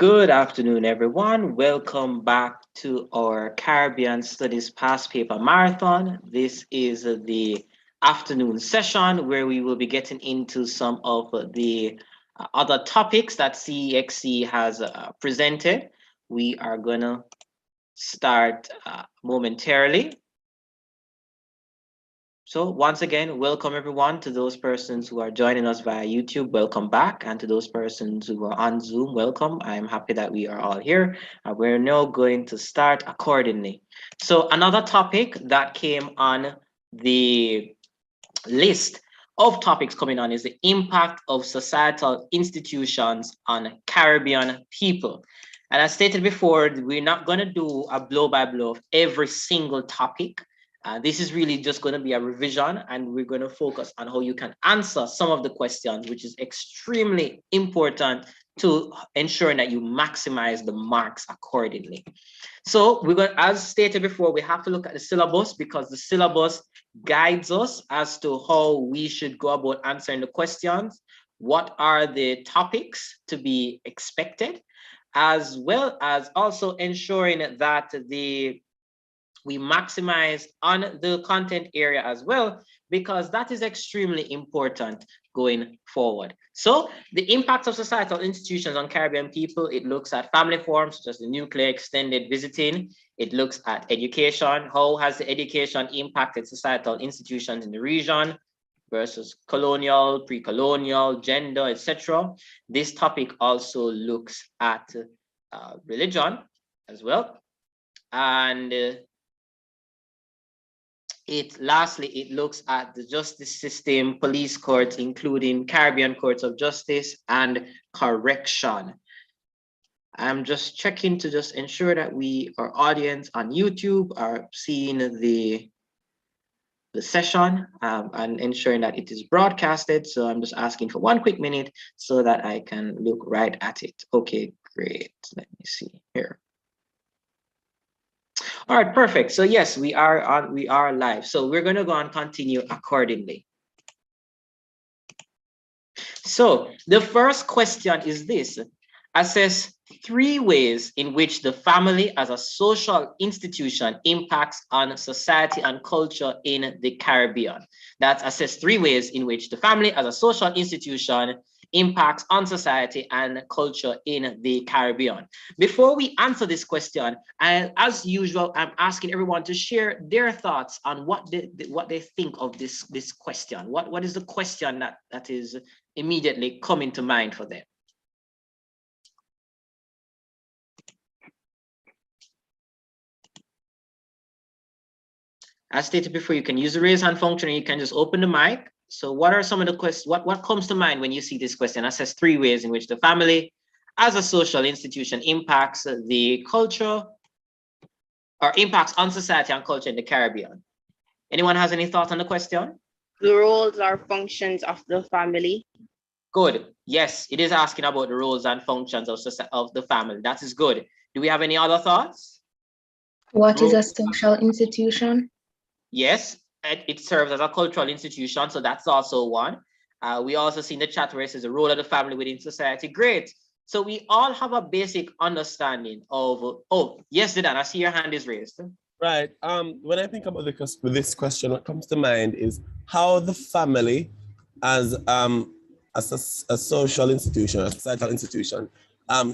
Good afternoon, everyone. Welcome back to our Caribbean Studies Past Paper Marathon. This is the afternoon session where we will be getting into some of the other topics that CEXC has presented. We are going to start momentarily. So once again, welcome everyone to those persons who are joining us via YouTube, welcome back. And to those persons who are on Zoom, welcome. I'm happy that we are all here. We're now going to start accordingly. So another topic that came on the list of topics coming on is the impact of societal institutions on Caribbean people. And as stated before, we're not going to do a blow by blow of every single topic. This is really just going to be a revision, and we're going to focus on how you can answer some of the questions, which is extremely important to ensuring that you maximize the marks accordingly. So we're going, as stated before, we have to look at the syllabus because the syllabus guides us as to how we should go about answering the questions. What are the topics to be expected, as well as also ensuring that we maximize on the content area as well, because that is extremely important going forward. So the impact of societal institutions on Caribbean people, it looks at family forms, such as the nuclear extended visiting. It looks at education. How has the education impacted societal institutions in the region versus colonial, pre-colonial, gender, etc. This topic also looks at religion as well. And lastly, it looks at the justice system, police courts, including Caribbean courts of justice and correction. I'm just checking to just ensure that our audience on YouTube are seeing the session and ensuring that it is broadcasted. So I'm just asking for 1 quick minute so that I can look right at it. Okay, great. Let me see here. All right, perfect. So yes, we are live. So we're going to go and continue accordingly. So the first question is this: assess 3 ways in which the family as a social institution impacts on society and culture in the Caribbean. That's assess 3 ways in which the family as a social institution impacts on society and culture in the Caribbean. Before we answer this question, as usual, I'm asking everyone to share their thoughts on what they think of this question. What is the question that is immediately coming to mind for them? As stated before, you can use the raise hand function, or you can just open the mic. So what are some of the questions? What comes to mind when you see this question? Assess 3 ways in which the family as a social institution impacts the culture or impacts on society and culture in the Caribbean. Anyone has any thoughts on the question? The roles or functions of the family. Good. Yes, it is asking about the roles and functions of the family. That is good. Do we have any other thoughts? What is a social institution? Yes, it serves as a cultural institution, so that's also one. We also see in the chat where it says the role of the family within society. Great. So we all have a basic understanding of, oh, yes, Didan, I see your hand is raised. Right. When I think about this question, what comes to mind is how the family as a social institution, a societal institution,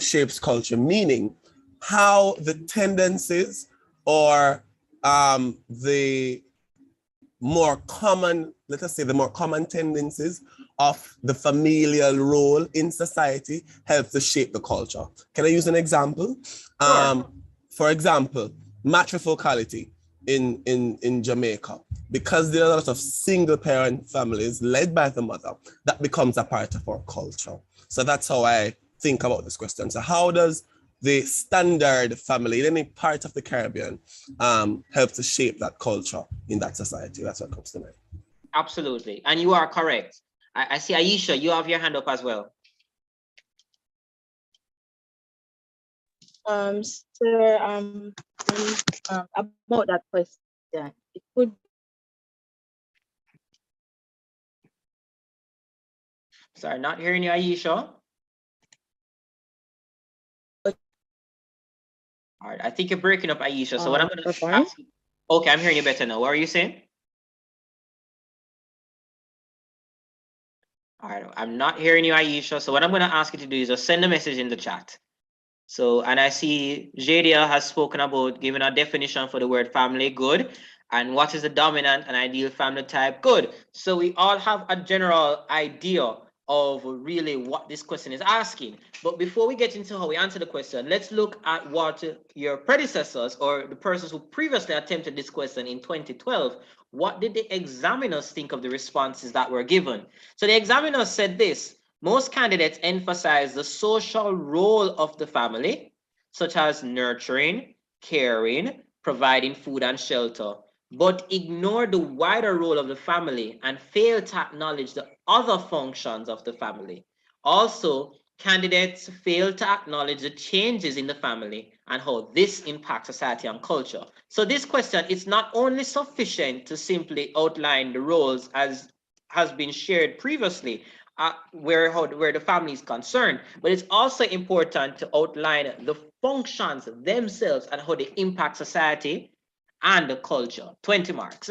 shapes culture, meaning how the tendencies or the more common, let us say the more common tendencies of the familial role in society help to shape the culture. Can I use an example? Sure. For example, matrifocality in Jamaica, because there are a lot of single parent families led by the mother, that becomes a part of our culture. So that's how I think about this question. So how does the standard family in any part of the Caribbean help to shape that culture in that society? That's what comes to mind. Absolutely. And you are correct. I see Aisha, you have your hand up as well. Sir, about that question, it could. Sorry, not hearing you, Aisha. All right, I think you're breaking up, Aisha. So what I'm going to Perform. ask you, okay, I'm hearing you better now. What are you saying? All right, I'm not hearing you, Aisha. So what I'm going to ask you to do is just send a message in the chat. So, and I see Jadia has spoken about giving a definition for the word family, good. And what is the dominant and ideal family type, good. So we all have a general idea of really what this question is asking. But before we get into how we answer the question, let's look at what your predecessors or the persons who previously attempted this question in 2012, what did the examiners think of the responses that were given? So the examiners said this: most candidates emphasize the social role of the family, such as nurturing, caring, providing food and shelter, but ignore the wider role of the family and fail to acknowledge the other functions of the family. Also, candidates fail to acknowledge the changes in the family and how this impacts society and culture. So this question is not only sufficient to simply outline the roles as has been shared previously, where the family is concerned, but it's also important to outline the functions themselves and how they impact society and the culture. 20 marks.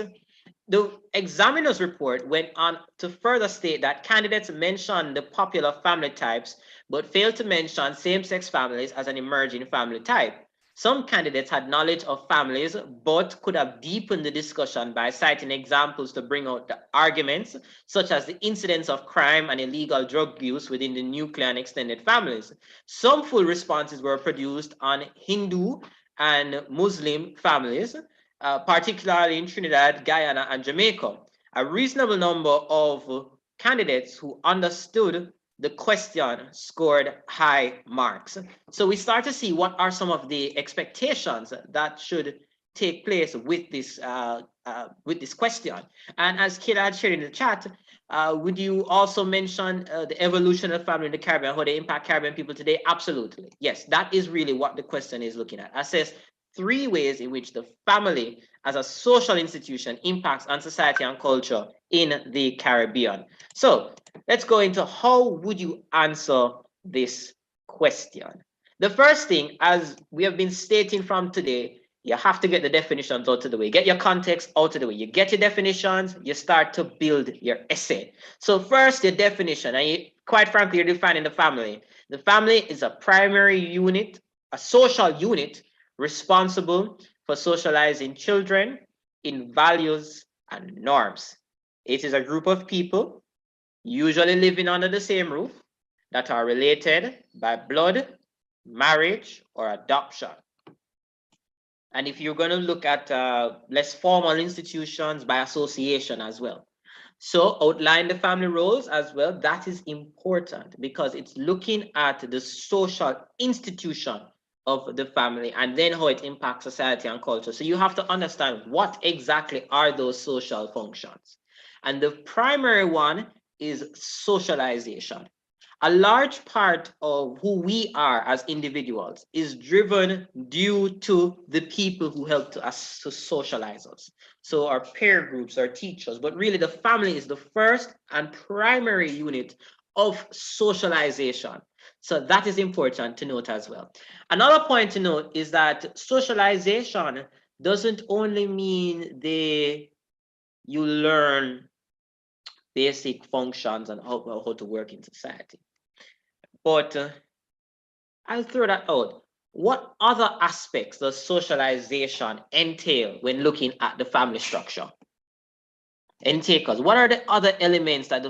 The examiner's report went on to further state that candidates mentioned the popular family types, but failed to mention same-sex families as an emerging family type. Some candidates had knowledge of families, but could have deepened the discussion by citing examples to bring out the arguments, such as the incidence of crime and illegal drug use within the nuclear and extended families. Some full responses were produced on Hindu and Muslim families, particularly in Trinidad, Guyana, and Jamaica. A reasonable number of candidates who understood the question scored high marks. So we start to see what are some of the expectations that should take place with this question. And as Kayla had shared in the chat, would you also mention the evolution of family in the Caribbean, how they impact Caribbean people today? Absolutely. Yes, that is really what the question is looking at. Assess 3 ways in which the family as a social institution impacts on society and culture in the Caribbean. So let's go into how would you answer this question. The first thing, as we have been stating from today, you have to get the definitions out of the way. Get your context out of the way. You get your definitions, you start to build your essay. So first, your definition, and quite frankly, you're defining the family. The family is a primary unit, a social unit responsible for socializing children in values and norms. It is a group of people, usually living under the same roof, that are related by blood, marriage, or adoption. And if you're going to look at less formal institutions, by association as well. So outline the family roles as well. That is important because it's looking at the social institution of the family and then how it impacts society and culture. So you have to understand what exactly are those social functions. And the primary one is socialization. A large part of who we are as individuals is driven due to the people who help to socialize us. So our peer groups, our teachers, but really the family is the first and primary unit of socialization. So that is important to note as well. Another point to note is that socialization doesn't only mean you learn basic functions and how to work in society. But I'll throw that out. What other aspects does socialization entail when looking at the family structure? Intakers, what are the other elements that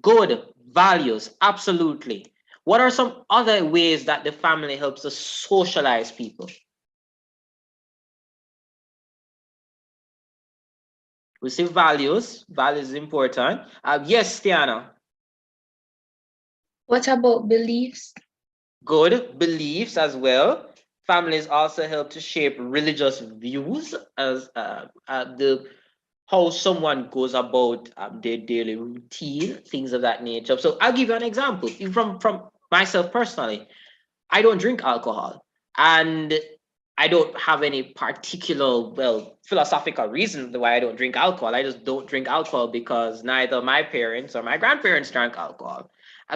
good values? Absolutely. What are some other ways that the family helps us socialize people? We see values. Values is important. Yes, Tiana. What about beliefs? Good beliefs as well. Families also help to shape religious views as how someone goes about their daily routine, things of that nature. So I'll give you an example. From myself personally, I don't drink alcohol, and I don't have any particular, philosophical reason why I don't drink alcohol. I just don't drink alcohol because neither my parents or my grandparents drank alcohol.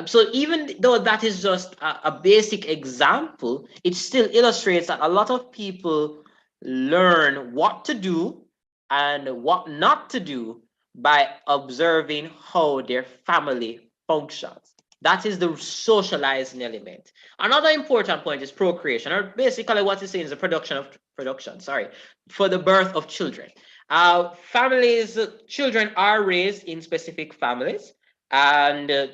So even though that is just a basic example, it still illustrates that a lot of people learn what to do and what not to do by observing how their family functions. That is the socializing element. Another important point is procreation, or basically what it's saying is the production, sorry, for the birth of children. Families, children are raised in specific families, and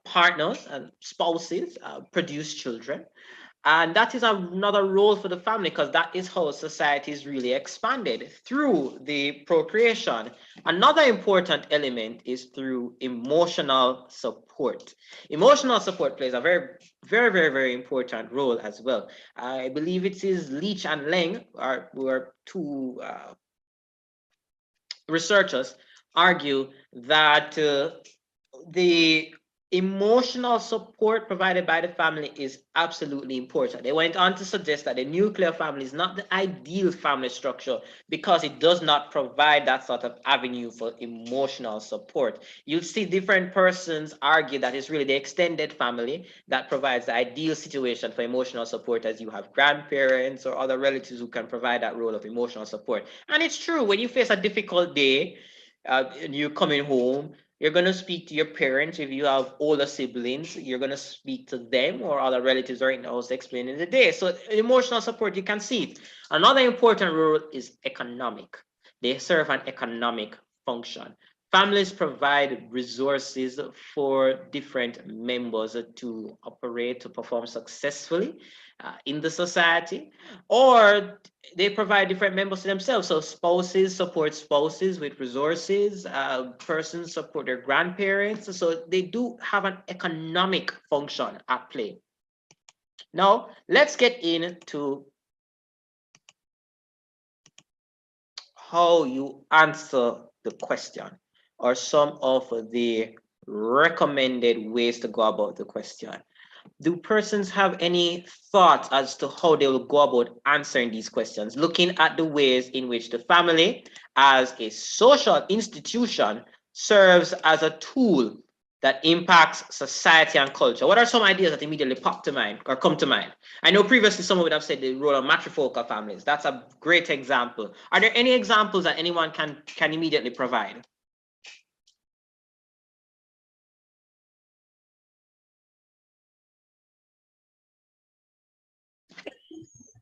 partners and spouses produce children. And that is another role for the family, because that is how society is really expanded through the procreation. Another important element is through emotional support. Emotional support plays a very, very, very, very important role as well. I believe it is Leach and Leng, who are two researchers, argue that the emotional support provided by the family is absolutely important. They went on to suggest that the nuclear family is not the ideal family structure because it does not provide that sort of avenue for emotional support. You'll see different persons argue that it's really the extended family that provides the ideal situation for emotional support, as you have grandparents or other relatives who can provide that role of emotional support. And it's true, when you face a difficult day, and you're coming home, you're going to speak to your parents. If you have older siblings, you're going to speak to them or other relatives right now explaining the day. So emotional support, you can see it. Another important role is economic. They serve an economic function. Families provide resources for different members to operate, to perform successfully in the society, or they provide different members to themselves. So spouses support spouses with resources, persons support their grandparents. So they do have an economic function at play. Now, let's get into how you answer the question, or some of the recommended ways to go about the question. Do persons have any thoughts as to how they will go about answering these questions, looking at the ways in which the family as a social institution serves as a tool that impacts society and culture? What are some ideas that immediately pop to mind or come to mind? I know previously someone would have said the role of matrifocal families. That's a great example. Are there any examples that anyone can immediately provide?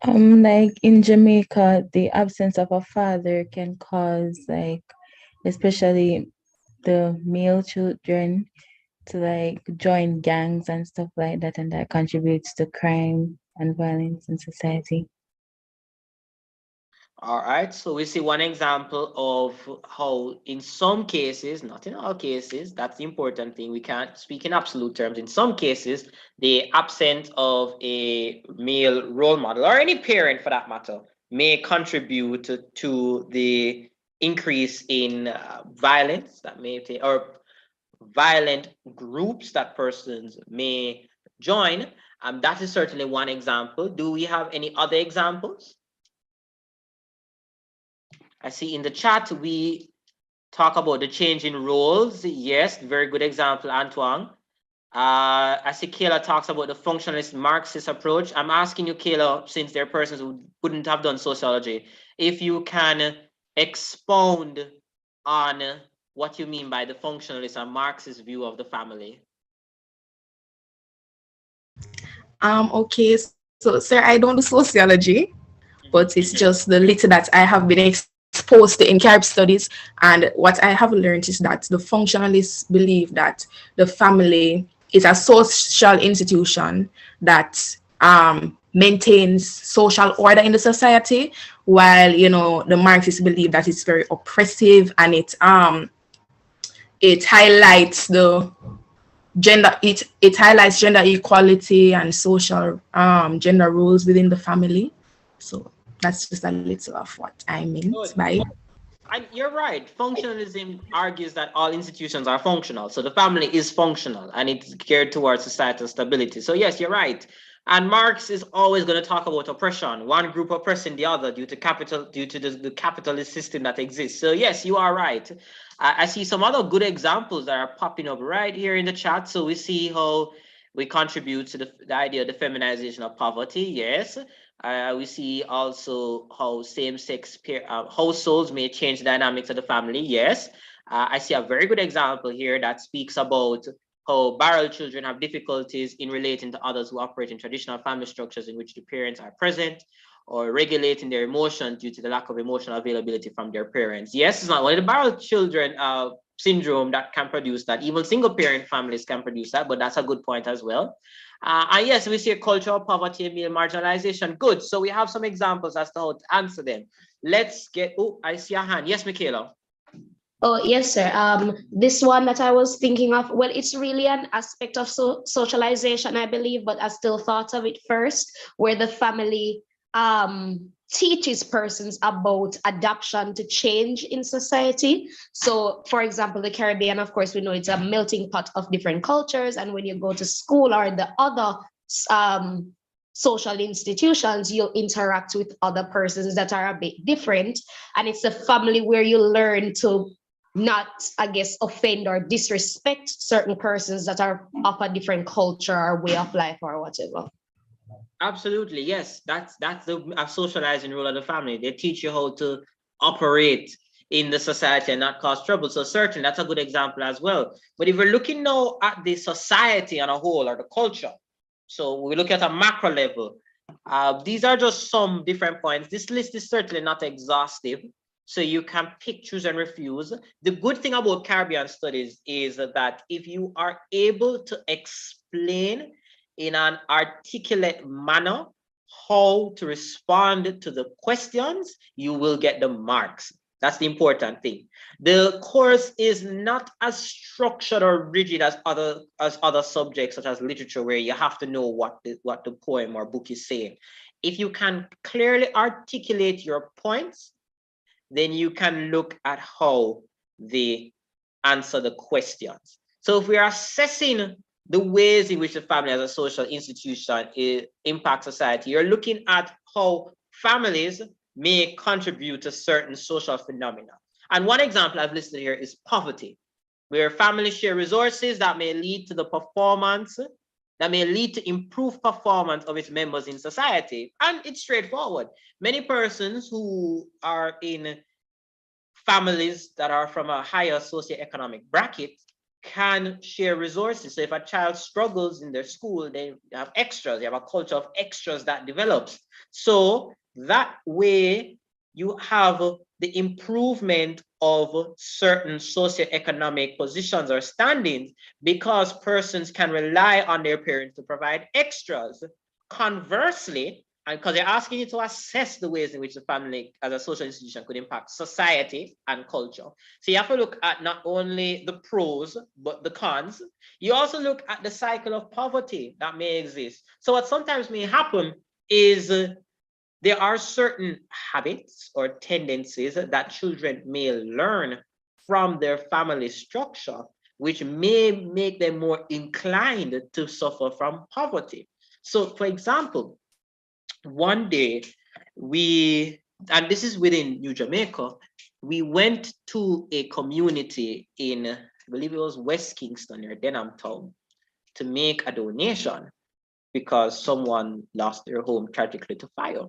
Like in Jamaica, the absence of a father can cause, like, especially the male children to like join gangs and stuff like that, and that contributes to crime and violence in society. All right, so we see one example of how, in some cases, not in all cases, that's the important thing. We can't speak in absolute terms. In some cases, the absence of a male role model, or any parent for that matter, may contribute to the increase in violence that may take, or violent groups that persons may join. That is certainly one example. Do we have any other examples? I see in the chat we talk about the change in roles. Yes, very good example, Antoine. I see Kayla talks about the functionalist Marxist approach. I'm asking you, Kayla, since there are persons who wouldn't have done sociology, if you can expound on what you mean by the functionalist and Marxist view of the family. Okay, so sir, I don't do sociology, but it's just the little that I have been exposed to in Carib studies. And what I have learned is that the functionalists believe that the family is a social institution that maintains social order in the society, while the Marxists believe that it's very oppressive, and it highlights the it highlights gender equality and social gender roles within the family. So that's just a little of what I meant by. And you're right. Functionalism argues that all institutions are functional. So the family is functional and it's geared towards societal stability. So yes, you're right. And Marx is always going to talk about oppression, one group oppressing the other due to the capitalist system that exists. So yes, you are right. I see some other good examples that are popping up right here in the chat. So we see how we contribute to the idea of the feminization of poverty. Yes. We see also how same-sex households may change the dynamics of the family. Yes. I see a very good example here that speaks about how barrel children have difficulties in relating to others who operate in traditional family structures in which the parents are present, or regulating their emotions due to the lack of emotional availability from their parents. Yes, it's not only the barrel children syndrome that can produce that. Even single parent families can produce that, but that's a good point as well. And yes, we see a culture of poverty and male marginalization. Good. So we have some examples as to how to answer them. Let's get, oh, I see a hand. Yes, Michaela. Oh, yes, sir. This one that I was thinking of, well, it's really an aspect of socialization, I believe, but I still thought of it first, where the family teaches persons about adaptation to change in society. So, for example, the Caribbean, of course, we know it's a melting pot of different cultures. And when you go to school or the other social institutions, you'll interact with other persons that are a bit different. And it's a family where you learn to not, I guess, offend or disrespect certain persons that are of a different culture or way of life or whatever. Absolutely, yes. That's the socializing role of the family. They teach you how to operate in the society and not cause trouble. So certainly that's a good example as well. But if we're looking now at the society on a whole, or the culture, so we look at a macro level. These are just some different points. This list is certainly not exhaustive, so you can pick, choose, and refuse. The good thing about Caribbean studies is that if you are able to explain in an articulate manner how to respond to the questions, you will get the marks. That's the important thing. The course is not as structured or rigid as other subjects, such as literature, where you have to know what the poem or book is saying. If you can clearly articulate your points, then you can look at how they answer the questions. So if we are assessing the ways in which the family as a social institution impacts society, you're looking at how families may contribute to certain social phenomena. And one example I've listed here is poverty, where families share resources that may lead to the performance, that may lead to improved performance of its members in society. And it's straightforward. Many persons who are in families that are from a higher socioeconomic bracket can share resources. So if a child struggles in their school, they have extras, they have a culture of extras that develops. So that way you have the improvement of certain socioeconomic positions or standings, because persons can rely on their parents to provide extras. Conversely, and because they're asking you to assess the ways in which the family as a social institution could impact society and culture. So you have to look at not only the pros, but the cons. You also look at the cycle of poverty that may exist. So what sometimes may happen is there are certain habits or tendencies that children may learn from their family structure, which may make them more inclined to suffer from poverty. So for example, one day and this is within New Jamaica, we went to a community in, I believe it was West Kingston near Denham Town, to make a donation because someone lost their home tragically to fire.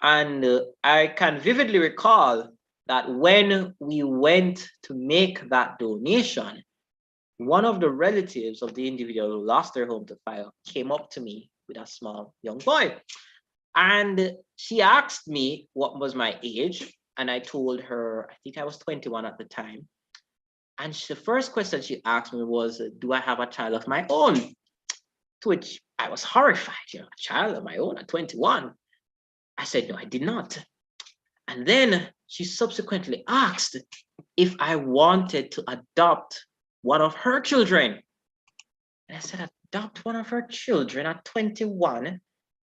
And I can vividly recall that when we went to make that donation, one of the relatives of the individual who lost their home to fire came up to me with a small young boy. And she asked me what was my age. And I told her, I think I was 21 at the time. And the first question she asked me was, do I have a child of my own? To which I was horrified, a child of my own at 21. I said, no, I did not. And then she subsequently asked if I wanted to adopt one of her children. And I said, adopt one of her children at 21?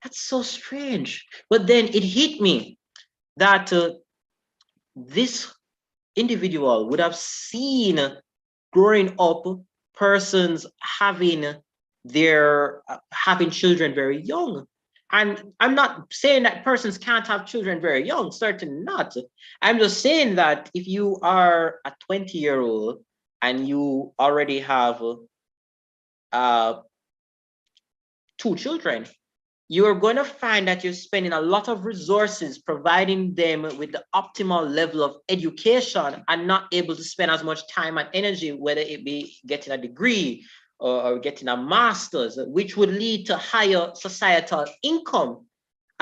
That's so strange. But then it hit me that this individual would have seen growing up persons having they're having children very young. And I'm not saying that persons can't have children very young, certainly not. I'm just saying that if you are a 20-year-old and you already have uh, 2 children, you're going to find that you're spending a lot of resources providing them with the optimal level of education and not able to spend as much time and energy, whether it be getting a degree or getting a master's, which would lead to higher societal income.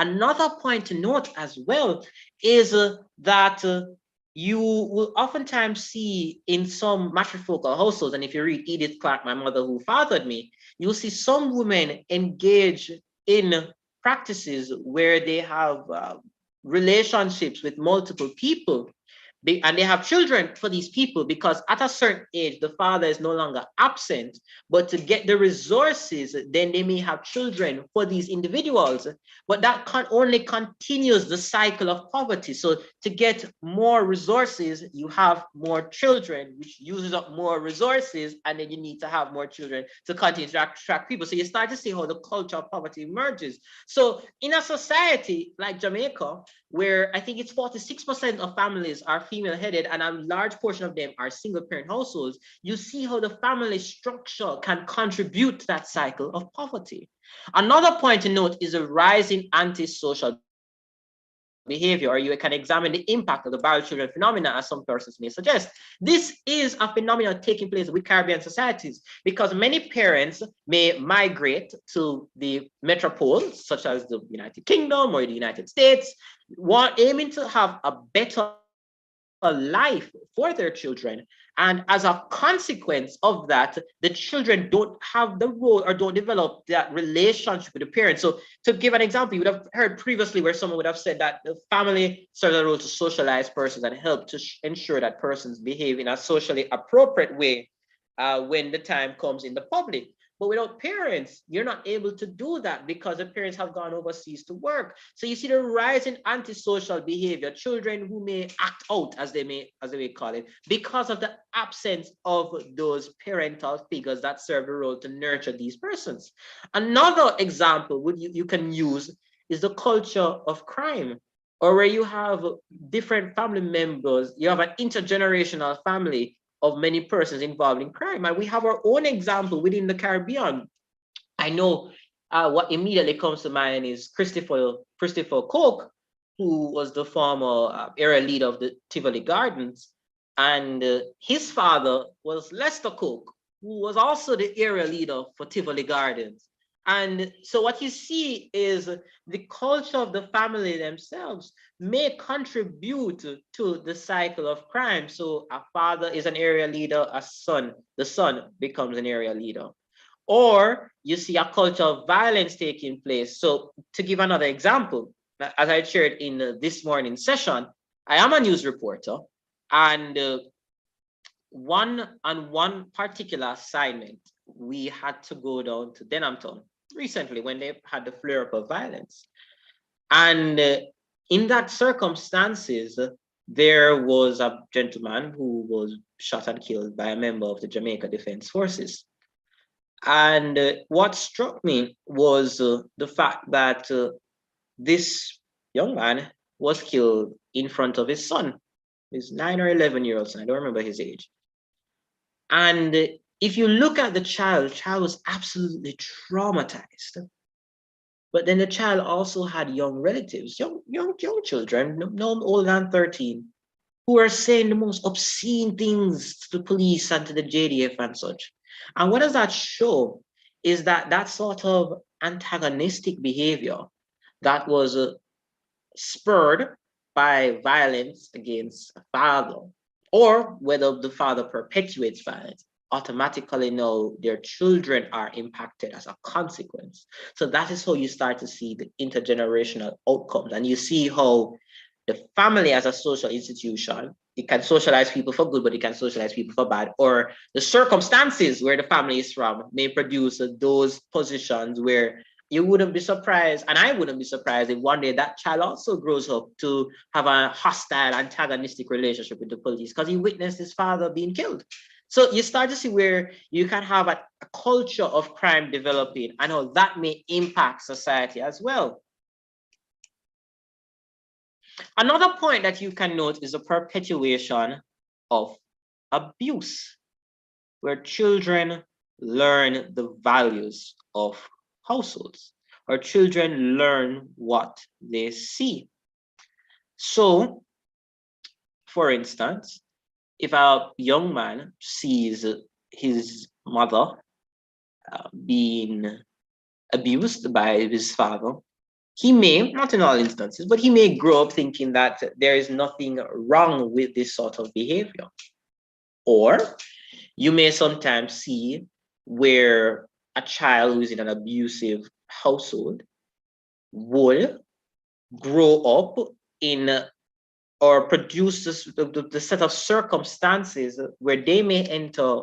Another point to note as well is that you will oftentimes see in some matrifocal households, and if you read Edith Clark, My Mother Who Fathered Me, you'll see some women engage in practices where they have relationships with multiple people, and they have children for these people, because at a certain age the father is no longer absent, but to get the resources then they may have children for these individuals, but that only continues the cycle of poverty. So to get more resources you have more children, which uses up more resources, and then you need to have more children to continue to attract people. So you start to see how the culture of poverty emerges. So in a society like Jamaica, where I think it's 46% of families are female headed and a large portion of them are single parent households, you see how the family structure can contribute to that cycle of poverty. Another point to note is a rising antisocial behavior, or you can examine the impact of the barrel children phenomena, as some persons may suggest. This is a phenomenon taking place with Caribbean societies because many parents may migrate to the metropoles, such as the United Kingdom or the United States, aiming to have a better life for their children. And as a consequence of that, the children don't have the role or don't develop that relationship with the parents. So to give an example, you would have heard previously where someone would have said that the family serves a role to socialize persons and help to ensure that persons behave in a socially appropriate way when the time comes in the public. But without parents, you're not able to do that because the parents have gone overseas to work. So you see the rise in antisocial behavior, children who may act out, as they may call it, because of the absence of those parental figures that serve the role to nurture these persons. Another example you can use is the culture of crime, or where you have different family members, you have an intergenerational family of many persons involved in crime. And we have our own example within the Caribbean. I know what immediately comes to mind is Christopher Coke, who was the former area leader of the Tivoli Gardens. And his father was Lester Coke, who was also the area leader for Tivoli Gardens. And so what you see is the culture of the family themselves may contribute to the cycle of crime. So a father is an area leader, the son becomes an area leader. Or you see a culture of violence taking place. So to give another example, as I shared in this morning's session, I am a news reporter, and one particular assignment, we had to go down to Denhamton recently when they had the flare up of violence. And in that circumstances, there was a gentleman who was shot and killed by a member of the Jamaica Defense Forces. And what struck me was the fact that this young man was killed in front of his son, his 9 or 11-year-old son, I don't remember his age. And if you look at the child was absolutely traumatized. But then the child also had young relatives, young children, no older than 13, who are saying the most obscene things to the police and to the JDF and such. And what does that show is that sort of antagonistic behavior that was spurred by violence against a father, or whether the father perpetuates violence, automatically know their children are impacted as a consequence. So that is how you start to see the intergenerational outcomes. And you see how the family as a social institution, it can socialize people for good, but it can socialize people for bad. Or the circumstances where the family is from may produce those positions where you wouldn't be surprised, and I wouldn't be surprised if one day that child also grows up to have a hostile, antagonistic relationship with the police because he witnessed his father being killed. So you start to see where you can have a culture of crime developing, and how that may impact society as well. Another point that you can note is the perpetuation of abuse, where children learn the values of households, or children learn what they see. So, for instance, if a young man sees his mother being abused by his father, he may, not in all instances, but he may grow up thinking that there is nothing wrong with this sort of behavior. Or you may sometimes see where a child who is in an abusive household would grow up in or produce the set of circumstances where they may enter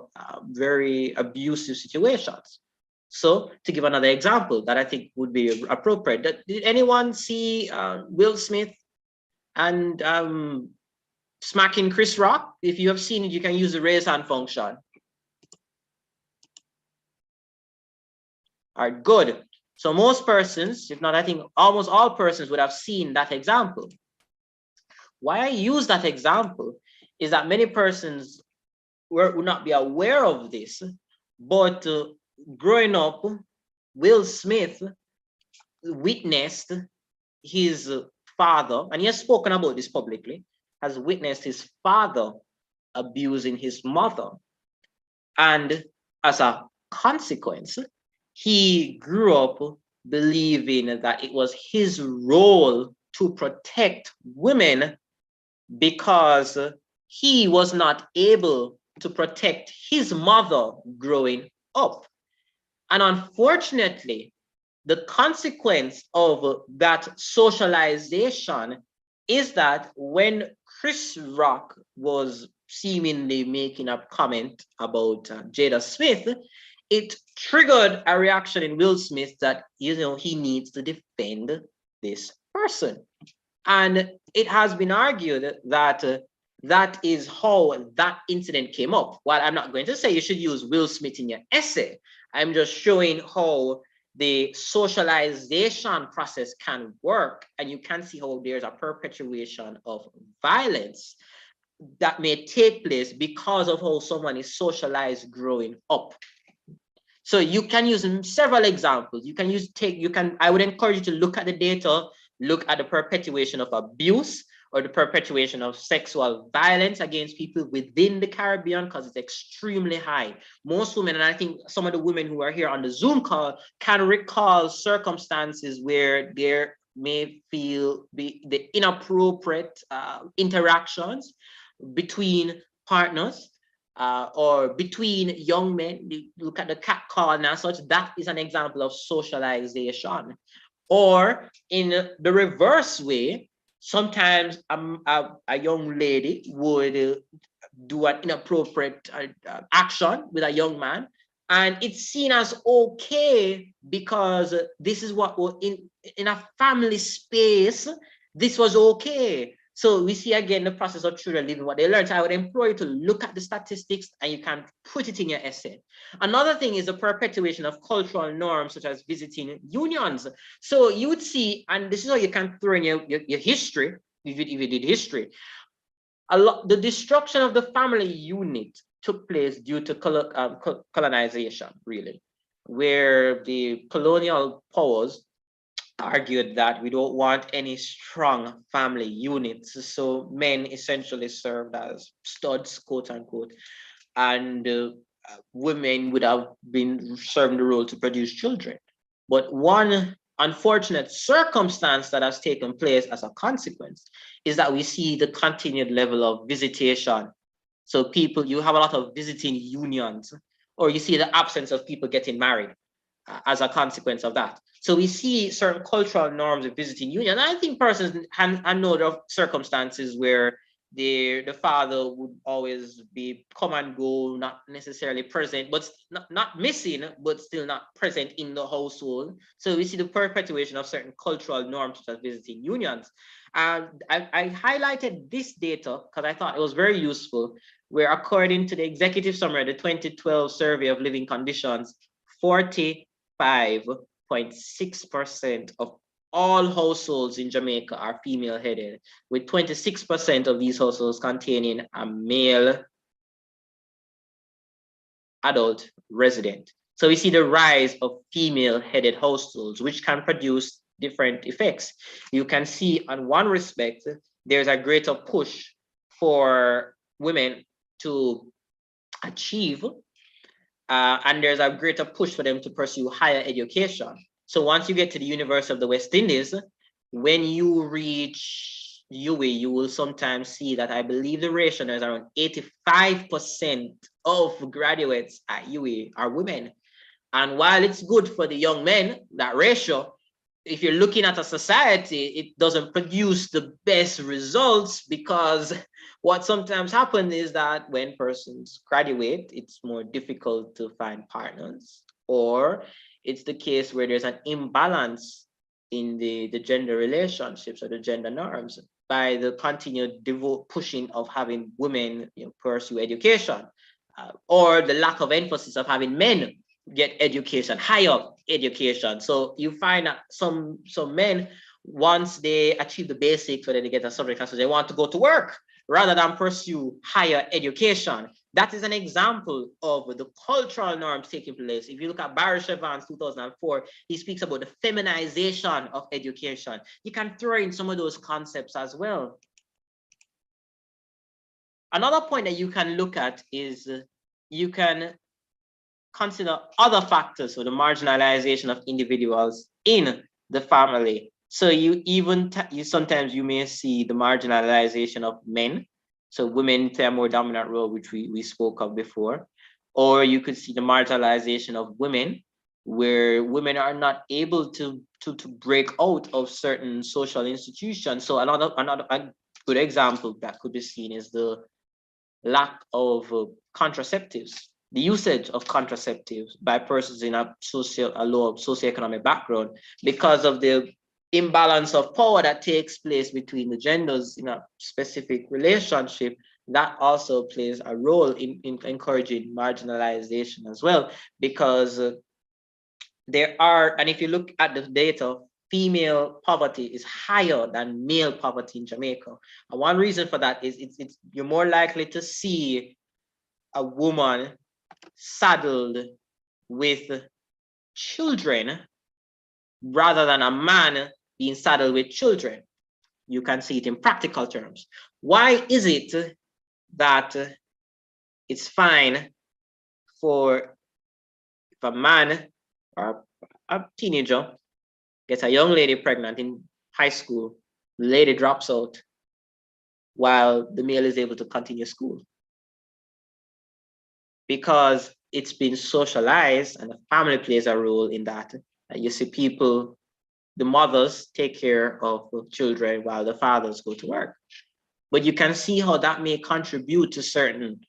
very abusive situations. So, to give another example that I think would be appropriate, did anyone see Will Smith and smacking Chris Rock? If you have seen it, you can use the raise hand function. All right, good. So most persons, if not, I think almost all persons would have seen that example. Why I use that example is that many persons would not be aware of this, but growing up, Will Smith witnessed his father, and he has spoken about this publicly, has witnessed his father abusing his mother. And as a consequence, he grew up believing that it was his role to protect women because he was not able to protect his mother growing up. And unfortunately, the consequence of that socialization is that when Chris Rock was seemingly making a comment about Jada Smith, it triggered a reaction in Will Smith that, he needs to defend this person. And it has been argued that that is how that incident came up. While I'm not going to say you should use Will Smith in your essay, I'm just showing how the socialization process can work, and you can see how there's a perpetuation of violence that may take place because of how someone is socialized growing up. So you can use several examples. I would encourage you to look at the data, look at the perpetuation of abuse or the perpetuation of sexual violence against people within the Caribbean, because it's extremely high. Most women, and I think some of the women who are here on the Zoom call, can recall circumstances where there may feel the inappropriate interactions between partners or between young men. You look at the cat call and such, that is an example of socialization. Or in the reverse way, sometimes a young lady would do an inappropriate action with a young man, and it's seen as okay because this is what in a family space, this was okay. So we see again the process of children living what they learn. So I would implore you to look at the statistics and you can put it in your essay. Another thing is the perpetuation of cultural norms such as visiting unions. So you would see, and this is how you can throw in your history, if you did history. The destruction of the family unit took place due to colonization, really, where the colonial powers argued that we don't want any strong family units. So men essentially served as studs, quote unquote, and women would have been serving the role to produce children. But one unfortunate circumstance that has taken place as a consequence is that we see the continued level of visitation. So you have a lot of visiting unions, or you see the absence of people getting married as a consequence of that. So we see certain cultural norms of visiting union. And I think persons and know of circumstances where the father would always be come and go, not necessarily present, but not missing, but still not present in the household. So we see the perpetuation of certain cultural norms such as visiting unions. And I highlighted this data because I thought it was very useful where according to the executive summary, the 2012 survey of living conditions, 45.6% of all households in Jamaica are female-headed, with 26% of these households containing a male adult resident. So we see the rise of female-headed households, which can produce different effects. You can see on one respect, there's a greater push for women to achieve, and there's a greater push for them to pursue higher education. So once you get to the University of the West Indies, when you reach UWI, you will sometimes see that I believe the ratio is around 85% of graduates at UWI are women. And while it's good for the young men, that ratio, if you're looking at a society, it doesn't produce the best results, because what sometimes happens is that when persons graduate, it's more difficult to find partners, or it's the case where there's an imbalance in the gender relationships or the gender norms by the continued pushing of having women pursue education, or the lack of emphasis of having men get education, higher education. So you find that some men, once they achieve the basics, whether they get a subject class, they want to go to work rather than pursue higher education. That is an example of the cultural norms taking place. If you look at Barry Chevan's 2004, he speaks about the feminization of education. You can throw in some of those concepts as well. Another point that you can look at is you can consider other factors for the marginalization of individuals in the family. So you sometimes you may see the marginalization of men. So women play a more dominant role, which we spoke of before. Or you could see the marginalization of women, where women are not able to break out of certain social institutions. So another a good example that could be seen is the lack of contraceptives, the usage of contraceptives by persons in a low socioeconomic background, because of the imbalance of power that takes place between the genders in a specific relationship. That also plays a role in encouraging marginalization as well, because there are, and if you look at the data, female poverty is higher than male poverty in Jamaica. And one reason for that is you're more likely to see a woman saddled with children rather than a man being saddled with children. You can see it in practical terms. Why is it that it's fine for if a man or a teenager gets a young lady pregnant in high school, the lady drops out while the male is able to continue school? Because it's been socialized, and the family plays a role in that. You see people, the mothers take care of the children while the fathers go to work. But you can see how that may contribute to certain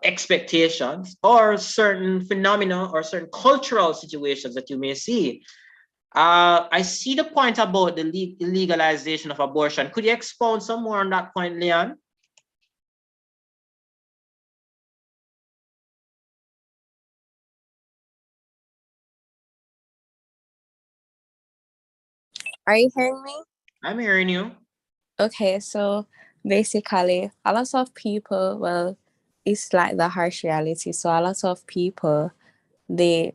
expectations or certain phenomena or certain cultural situations that you may see. I see the point about the legalization of abortion. Could you expound some more on that point, Leon? Are you hearing me? I'm hearing you. Okay, so basically, a lot of people, well, it's like the harsh reality. So a lot of people, they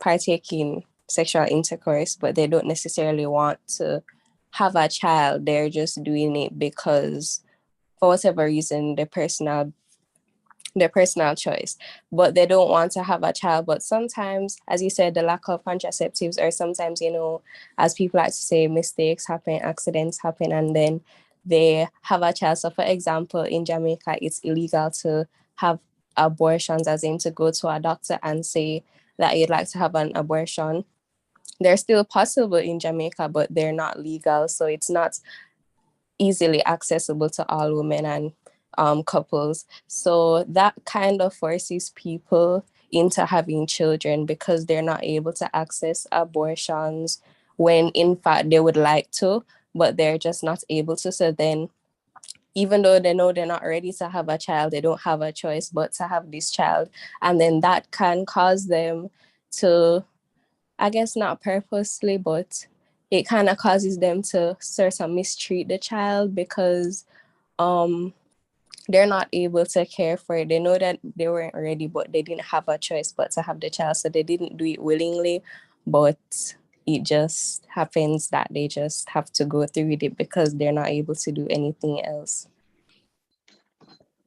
partake in sexual intercourse, but they don't necessarily want to have a child. They're just doing it because, for whatever reason, their personal choice, but they don't want to have a child. But sometimes, as you said, the lack of contraceptives, or sometimes, as people like to say, mistakes happen, accidents happen, and then they have a child. So for example, in Jamaica, it's illegal to have abortions, as in to go to a doctor and say that you'd like to have an abortion. They're still possible in Jamaica, but they're not legal. So it's not easily accessible to all women and couples. So that kind of forces people into having children, because they're not able to access abortions when in fact they would like to, but they're just not able to. So then even though they know they're not ready to have a child, they don't have a choice but to have this child. And then that can cause them to, I guess not purposely, but it kind of causes them to sort of mistreat the child because they're not able to care for it. They know that they weren't ready, but they didn't have a choice but to have the child. So they didn't do it willingly, but it just happens that they just have to go through with it because they're not able to do anything else.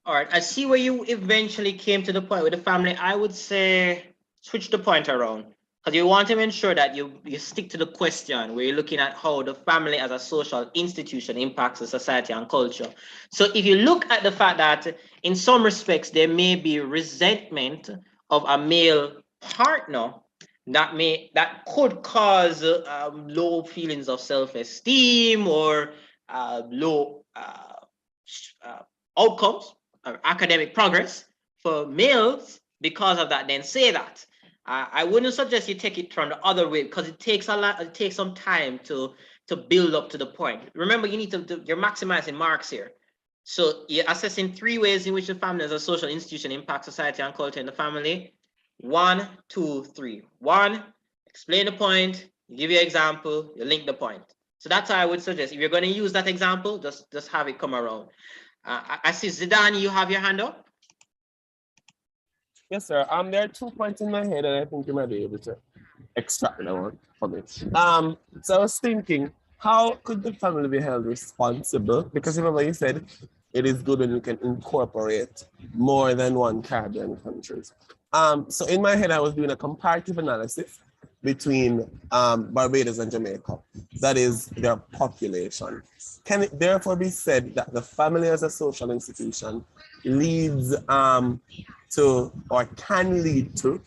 All right, I see where you eventually came to the point with the family. I would say switch the point around, because you want to ensure that you stick to the question where you're looking at how the family as a social institution impacts the society and culture. So if you look at the fact that in some respects there may be resentment of a male partner that could cause low feelings of self-esteem or low outcomes or academic progress for males because of that, then say that. I wouldn't suggest you take it from the other way because it takes some time to build up to the point. Remember, you need you're maximizing marks here. So you're assessing 3 ways in which the family as a social institution impacts society and culture in the family. 1, 2, 3. 1, explain the point, you give you an example, you link the point. So that's how I would suggest. If you're going to use that example, just have it come around. I see Zidane, you have your hand up. Yes, sir. There are 2 points in my head, and I think you might be able to extract that one from it. So I was thinking, how could the family be held responsible? Because remember, you said it is good when you can incorporate more than one Caribbean countries. So in my head, I was doing a comparative analysis between Barbados and Jamaica. That is their population. Can it therefore be said that the family as a social institution leads to, or can lead to,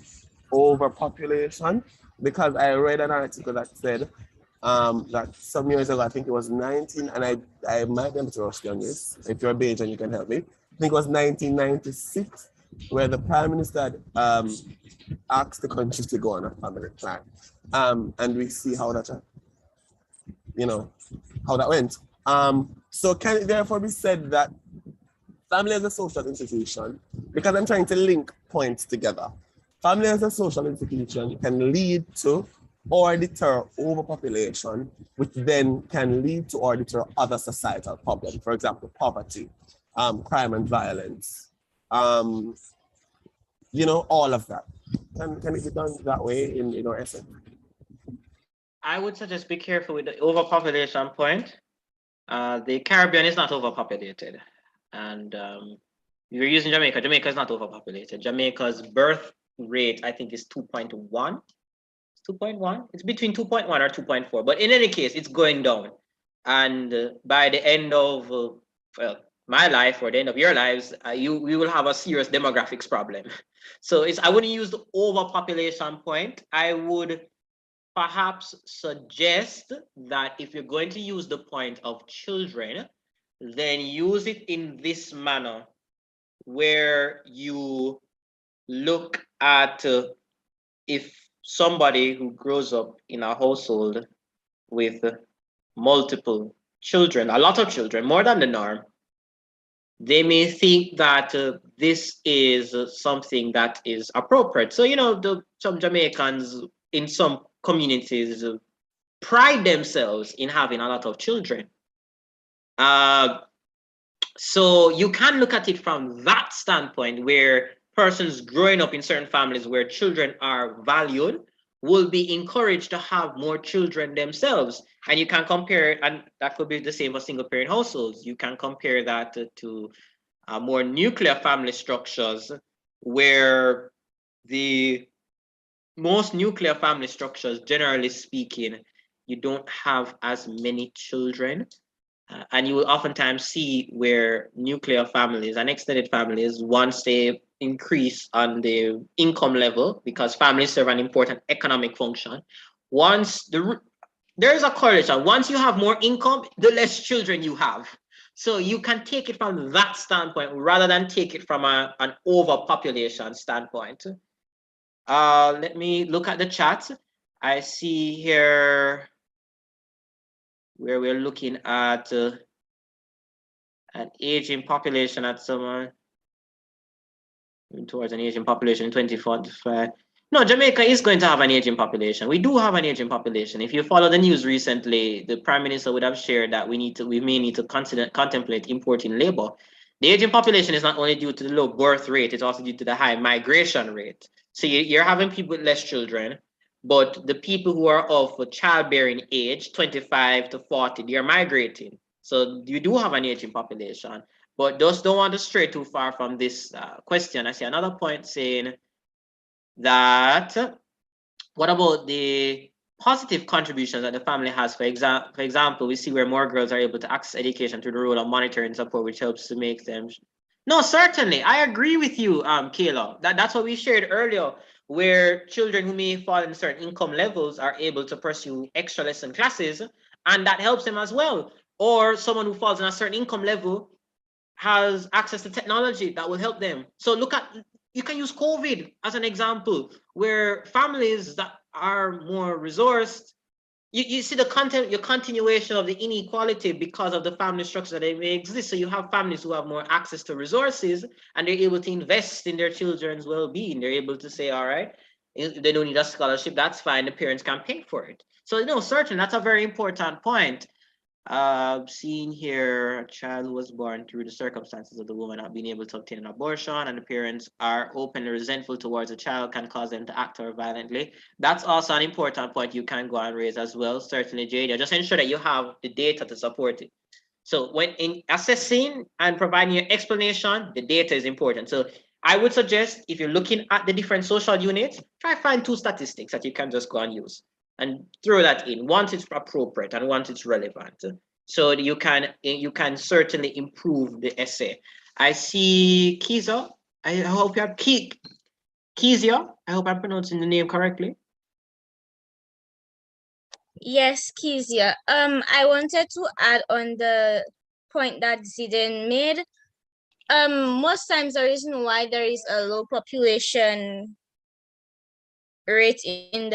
overpopulation? Because I read an article that said that some years ago, I think it was 19, and I might be able to rush on this. If you're a Bajan, you can help me. I think it was 1996, where the Prime Minister asked the country to go on a family plan. And we see how that, how that went. So can it therefore be said that family as a social institution, because I'm trying to link points together, family as a social institution can lead to or deter overpopulation, which then can lead to or deter other societal problems. For example, poverty, crime and violence, all of that. Can it be done that way in our essence? I would suggest be careful with the overpopulation point. The Caribbean is not overpopulated. And you're using Jamaica. Jamaica is not overpopulated. Jamaica's birth rate, I think, is 2.1. It's 2.1. It's between 2.1 or 2.4. But in any case, it's going down. And by the end of my life or the end of your lives, we will have a serious demographics problem. So I wouldn't use the overpopulation point. I would perhaps suggest that if you're going to use the point of children, then use it in this manner where you look at if somebody who grows up in a household with multiple children, a lot of children, more than the norm, they may think that this is something that is appropriate. So, some Jamaicans in some communities pride themselves in having a lot of children. So you can look at it from that standpoint, where persons growing up in certain families where children are valued will be encouraged to have more children themselves. And you can compare, and that could be the same for single parent households. You can compare that to more nuclear family structures, where the most nuclear family structures, generally speaking, you don't have as many children. And you will oftentimes see where nuclear families and extended families, once they increase on the income level, because families serve an important economic function, there is a correlation. Once you have more income, the less children you have. So you can take it from that standpoint rather than take it from an overpopulation standpoint. Let me look at the chat. I see here where we're looking at an aging population at someone towards an aging population in 2045. No, Jamaica is going to have an aging population. We do have an aging population. If you follow the news recently, the Prime Minister would have shared that we may need to contemplate importing labor. The aging population is not only due to the low birth rate, it's also due to the high migration rate. So you're having people with less children, but the people who are of childbearing age, 25 to 40, they are migrating. So you do have an aging population, but just don't want to stray too far from this question. I see another point saying that what about the positive contributions that the family has? For example, we see where more girls are able to access education through the role of monitoring support, which helps to make them. No, certainly, I agree with you, Kayla. That's what we shared earlier, where children who may fall in certain income levels are able to pursue extra lesson classes, and that helps them as well. Or someone who falls in a certain income level has access to technology that will help them. So you can use COVID as an example, where families that are more resourced, you see your continuation of the inequality because of the family structure that may exist. So you have families who have more access to resources and they're able to invest in their children's well-being. They're able to say, all right, if they don't need a scholarship, that's fine, the parents can pay for it. So certainly that's a very important point. Seeing here, a child who was born through the circumstances of the woman not being able to obtain an abortion, and the parents are openly resentful towards the child, can cause them to act or violently. That's also an important point you can go and raise as well. Certainly, Jada, just ensure that you have the data to support it. So when in assessing and providing your explanation, the data is important. So I would suggest if you're looking at the different social units, try find 2 statistics that you can just go and use and throw that in once it's appropriate and once it's relevant. So you can certainly improve the essay. I see Kiza. I hope you have Kezia. I hope I'm pronouncing the name correctly. Yes, Kezia. I wanted to add on the point that Zidane made. Most times the reason why there is a low population rate in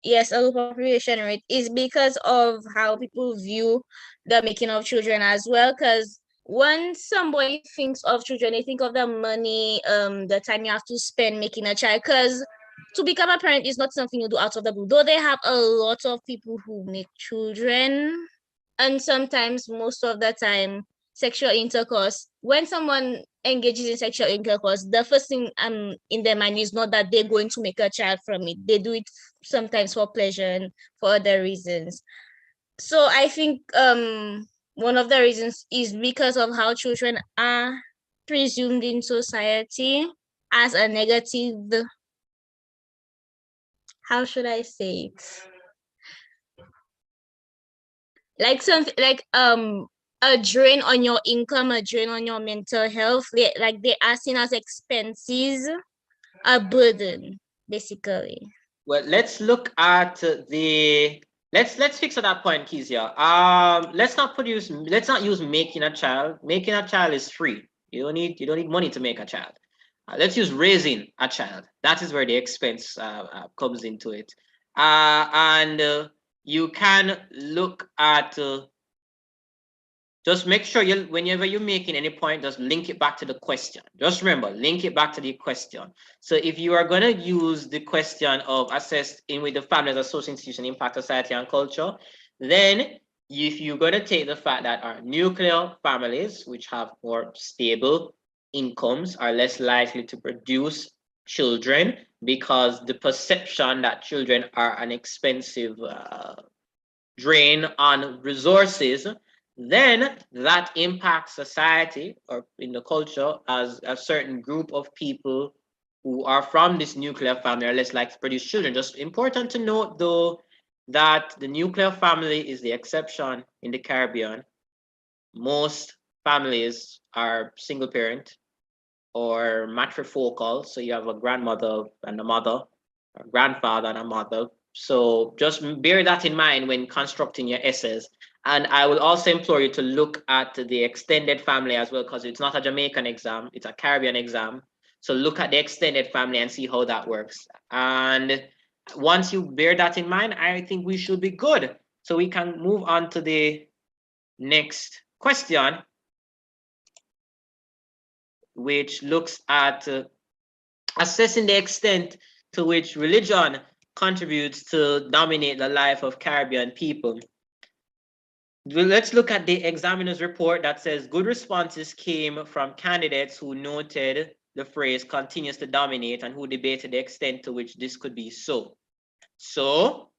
yes, a low population rate is because of how people view the making of children as well. Because when somebody thinks of children, they think of the money, the time you have to spend making a child. Because to become a parent is not something you do out of the blue. Though they have a lot of people who make children, and sometimes, most of the time, sexual intercourse. When someone engages in sexual intercourse, the first thing in their mind is not that they're going to make a child from it. They do it sometimes for pleasure and for other reasons. So I think one of the reasons is because of how children are presumed in society as a negative, how should I say it? Like something like a drain on your income, a drain on your mental health. Like they are seen as expenses, a burden, basically. Well, let's look at the let's fix at that point, Kezia. Let's not use making a child. Making a child is free. You don't need money to make a child. Let's use raising a child. That is where the expense comes into it. And you can look at just make sure whenever you're making any point, just link it back to the question. Just remember, link it back to the question. So if you are going to use the question of assess in with the family as a social institution impact society and culture, then if you're going to take the fact that our nuclear families, which have more stable incomes, are less likely to produce children because the perception that children are an expensive drain on resources, then that impacts society or in the culture as a certain group of people who are from this nuclear family are less likely to produce children. Just important to note though that the nuclear family is the exception in the Caribbean. Most families are single parent or matrifocal, so you have a grandmother and a mother, a grandfather and a mother. So just bear that in mind when constructing your essays. And I will also implore you to look at the extended family as well, because it's not a Jamaican exam, it's a Caribbean exam. So look at the extended family and see how that works. And once you bear that in mind, I think we should be good. So we can move on to the next question, which looks at assessing the extent to which religion contributes to dominate the life of Caribbean people. Let's look at the examiner's report that says good responses came from candidates who noted the phrase continues to dominate and who debated the extent to which this could be so. So,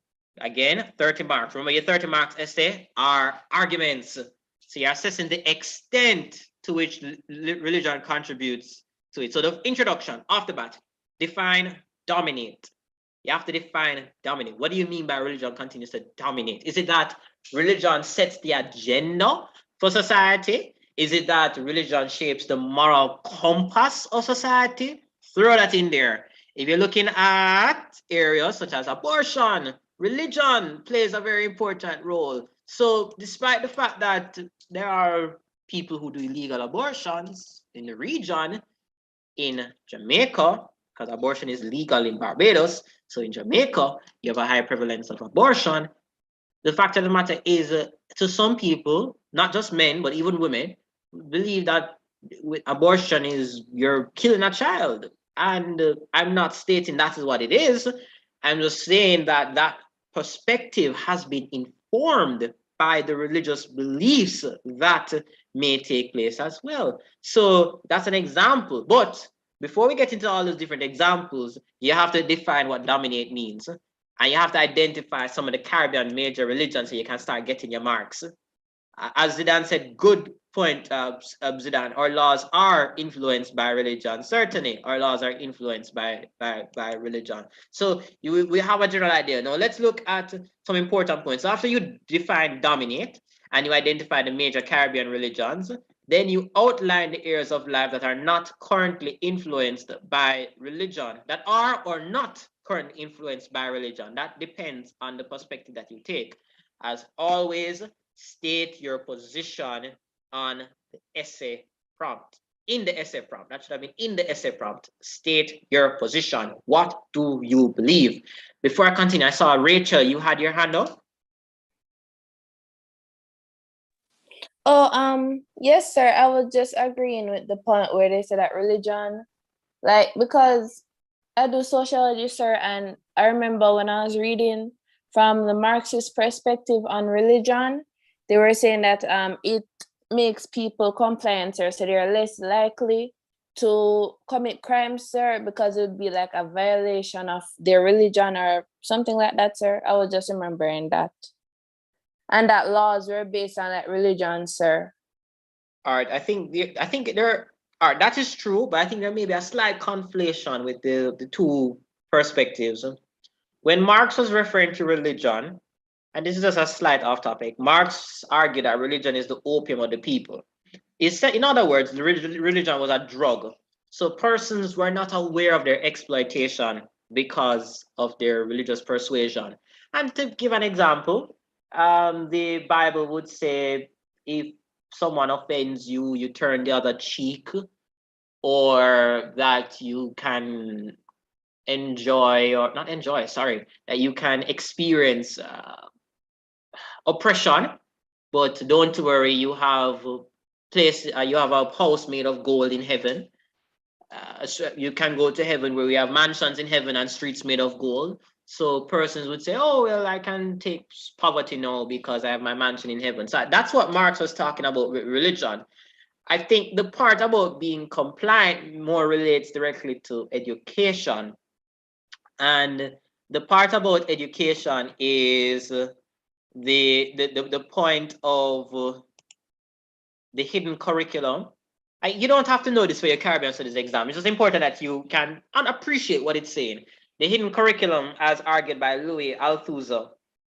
again, 30 marks. Remember your 30 marks essay are arguments. So you're assessing the extent to which religion contributes to it. So the introduction, off the bat, define dominate. You have to define dominate. What do you mean by religion continues to dominate? Is it that religion sets the agenda for society? Is it that religion shapes the moral compass of society? Throw that in there. If you're looking at areas such as abortion, religion plays a very important role. So despite the fact that there are people who do illegal abortions in the region, in Jamaica, because abortion is legal in Barbados, so in Jamaica, you have a high prevalence of abortion. The fact of the matter is, to some people, not just men, but even women, believe that with abortion is you're killing a child. And I'm not stating that is what it is. I'm just saying that that perspective has been informed by the religious beliefs that may take place as well. So that's an example. But before we get into all those different examples, you have to define what dominate means. And you have to identify some of the Caribbean major religions so you can start getting your marks. As Zidane said, good point, Zidane, our laws are influenced by religion. Certainly, our laws are influenced by religion. So we have a general idea. Now, let's look at some important points. So after you define dominate and you identify the major Caribbean religions, then you outline the areas of life that are not currently influenced by religion, that are or not currently influenced by religion. That depends on the perspective that you take. As always, state your position on the essay prompt. In the essay prompt, that should have been in the essay prompt, state your position. What do you believe? Before I continue, I saw Rachel, you had your hand up. Oh, yes, sir. I was just agreeing with the point where they said that religion, like, because I do sociology, sir, and I remember when I was reading from the Marxist perspective on religion, they were saying that it makes people compliant, sir, so they're less likely to commit crimes, sir, because it would be like a violation of their religion or something like that, sir. I was just remembering that. And that laws were based on that religion, sir. All right, I think there are, that is true, but I think there may be a slight conflation with the two perspectives. When Marx was referring to religion, and this is just a slight off topic, Marx argued that religion is the opium of the people. He said, in other words, the religion was a drug. So persons were not aware of their exploitation because of their religious persuasion. And to give an example, the Bible would say if someone offends you, you turn the other cheek, or that you can enjoy, or not enjoy, sorry, that you can experience oppression, but don't worry, you have you have a house made of gold in heaven. So you can go to heaven where we have mansions in heaven and streets made of gold. So persons would say, oh, well, I can take poverty now because I have my mansion in heaven. So that's what Marx was talking about with religion. I think the part about being compliant more relates directly to education. And the part about education is the point of the hidden curriculum. You don't have to know this for your Caribbean Studies exam. It's just important that you can appreciate what it's saying. The hidden curriculum, as argued by Louis Althusser,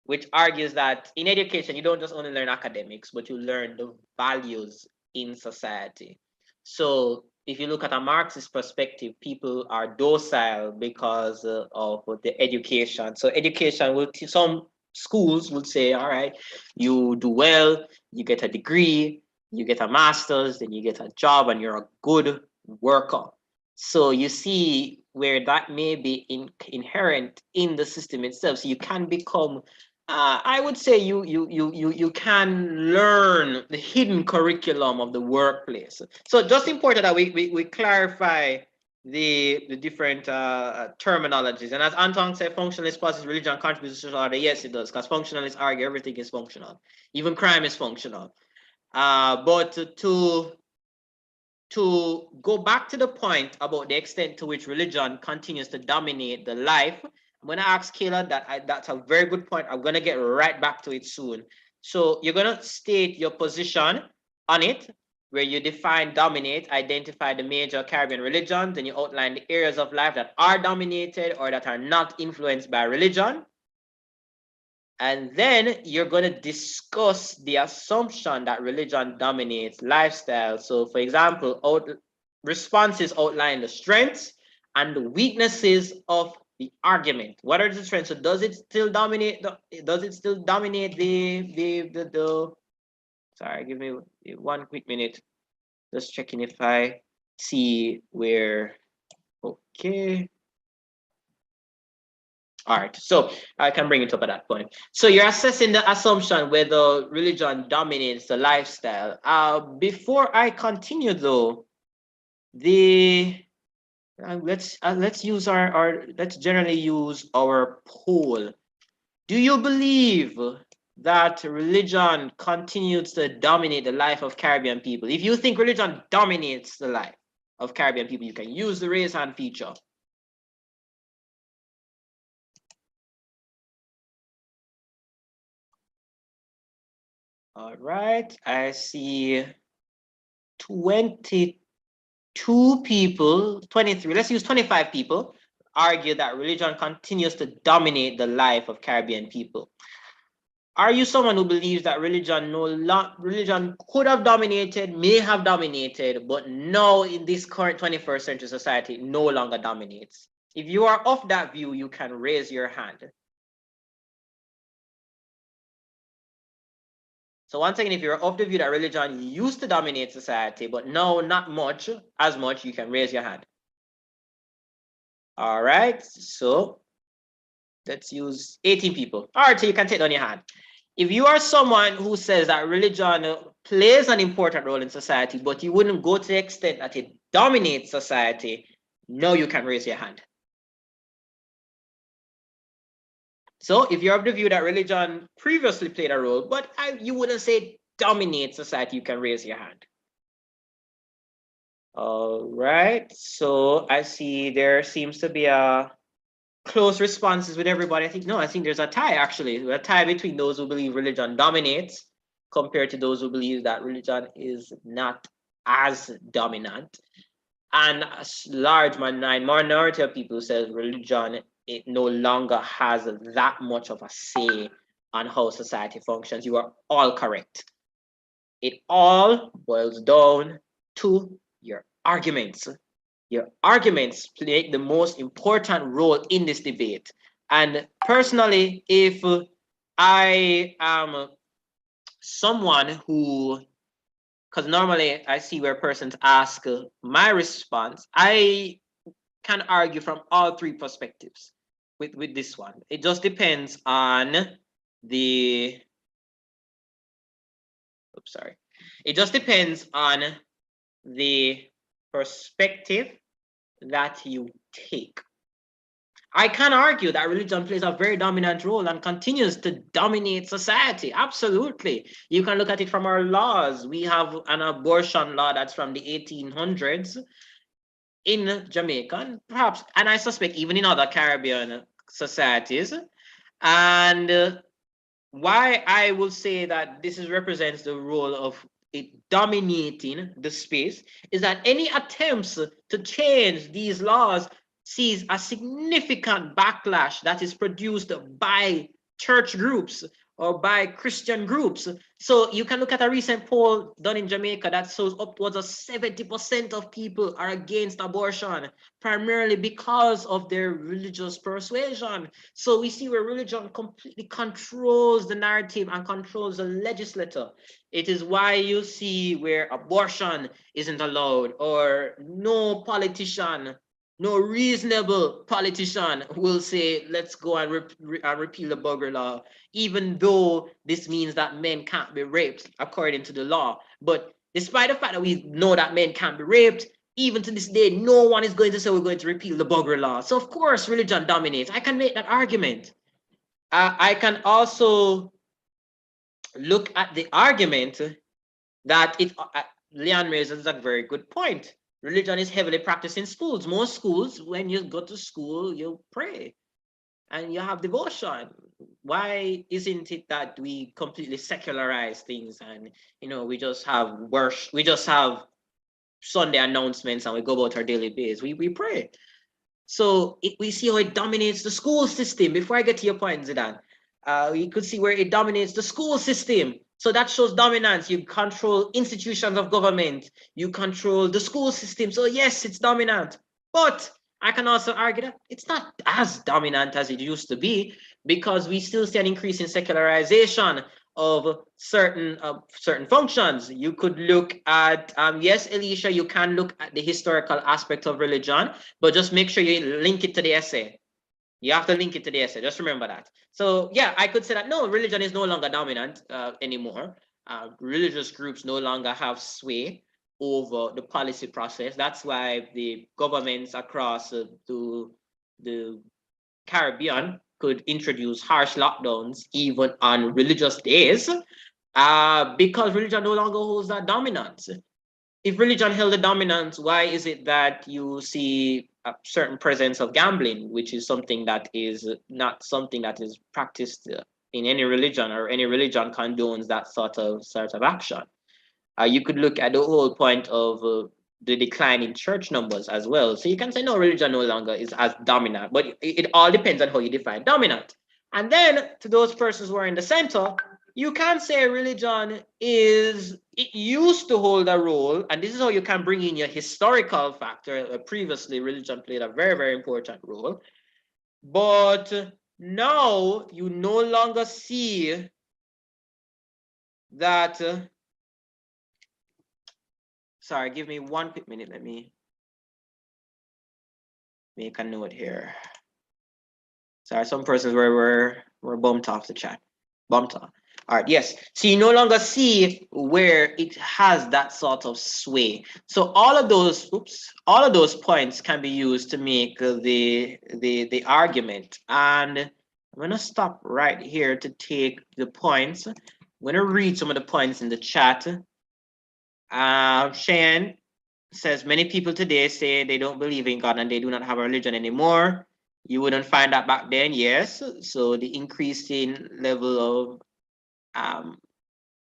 which argues that in education, you don't just only learn academics, but you learn the values in society. So if you look at a Marxist perspective, people are docile because of the education. So education will, some schools will say, all right, you do well, you get a degree, you get a master's, then you get a job and you're a good worker. So you see where that may be inherent in the system itself. So you can become I would say you can learn the hidden curriculum of the workplace. So just important that we clarify the different terminologies. And as Anton said, functionalist causes religion contributes to social order. Yes, it does, because functionalists argue everything is functional. Even crime is functional. But to go back to the point about the extent to which religion continues to dominate the life, I'm going to ask Kayla that's a very good point. I'm going to get right back to it soon. So you're going to state your position on it, where you define dominate, identify the major Caribbean religions, and you outline the areas of life that are dominated or that are not influenced by religion. And then you're going to discuss the assumption that religion dominates lifestyle. So, for example, responses outline the strengths and the weaknesses of the argument. What are the strengths? So, does it still dominate? The sorry, give me one quick minute. Just checking if I see where. Okay. All right, so I can bring it up at that point. So you're assessing the assumption whether religion dominates the lifestyle. Before I continue, though, let's use let's generally use our poll. Do you believe that religion continues to dominate the life of Caribbean people? If you think religion dominates the life of Caribbean people, you can use the raise hand feature. All right, I see 22 people, 23, let's use 25 people, argue that religion continues to dominate the life of Caribbean people. Are you someone who believes that religion could have dominated, may have dominated, but now in this current 21st century society, no longer dominates? If you are of that view, you can raise your hand. So once again, if you're of the view that religion used to dominate society, but now not as much, you can raise your hand. All right, so let's use 18 people. All right, so you can take down your hand. If you are someone who says that religion plays an important role in society, but you wouldn't go to the extent that it dominates society, no, you can raise your hand. So if you're of the view that religion previously played a role, but you wouldn't say it dominates society, you can raise your hand. All right, so I see there seems to be a close responses with everybody. I think there's a tie actually, a tie between those who believe religion dominates compared to those who believe that religion is not as dominant. And a large minority of people says religion, it no longer has that much of a say on how society functions. You are all correct. It all boils down to your arguments. Your arguments play the most important role in this debate. And personally, if I am someone who, because normally I see where persons ask my response, I can argue from all three perspectives with this one. It just depends on the, it just depends on the perspective that you take. I can argue that religion plays a very dominant role and continues to dominate society. Absolutely. You can look at it from our laws. We have an abortion law that's from the 1800s in Jamaica, and perhaps, and I suspect even in other Caribbean societies. And why I will say that this represents the role of it dominating the space is that any attempts to change these laws sees a significant backlash that is produced by church groups or by Christian groups. So you can look at a recent poll done in Jamaica that shows upwards of 70% of people are against abortion, primarily because of their religious persuasion. So we see where religion completely controls the narrative and controls the legislator. It is why you see where abortion isn't allowed, or no politician, No reasonable politician will say, let's go and repeal the bugger law, even though this means that men can't be raped according to the law. But despite the fact that we know that men can't be raped, even to this day, no one is going to say we're going to repeal the bugger law. So of course, religion dominates. I can make that argument. I can also look at the argument that Leon raises a very good point. Religion is heavily practiced in schools. Most schools, when you go to school, you pray and you have devotion. Why isn't it that we completely secularize things and we just have worship, we just have Sunday announcements and we go about our daily base? We pray. So we see how it dominates the school system. Before I get to your point, Zidane, you could see where it dominates the school system. So that shows dominance. You control institutions of government. You control the school system. So yes, it's dominant. But I can also argue that it's not as dominant as it used to be, because we still see an increase in secularization of certain functions. You could look at, yes, Alicia, you can look at the historical aspect of religion, but just make sure you link it to the essay. You have to link it to the essay. Just remember that. So yeah, I could say that no, religion is no longer dominant anymore. Religious groups no longer have sway over the policy process. That's why the governments across the Caribbean could introduce harsh lockdowns even on religious days, because religion no longer holds that dominance. If religion held the dominance, why is it that you see a certain presence of gambling, which is something that is not something that is practiced in any religion, or any religion condones that sort of action? You could look at the whole point of the decline in church numbers as well. So you can say no, religion no longer is as dominant, but it all depends on how you define dominant. And then to those persons who are in the center, you can say religion it used to hold a role, and this is how you can bring in your historical factor. Previously, religion played a very, very important role, but now you no longer see that. Sorry, give me 1 quick minute. Let me make a note here. Sorry, some persons were bumped off the chat. Bumped off. All right, yes. So you no longer see where it has that sort of sway. So all of those points can be used to make the argument. And I'm gonna stop right here to take the points. I'm gonna read some of the points in the chat. Cheyenne says many people today say they don't believe in God and they do not have a religion anymore. You wouldn't find that back then, yes. So the increasing level of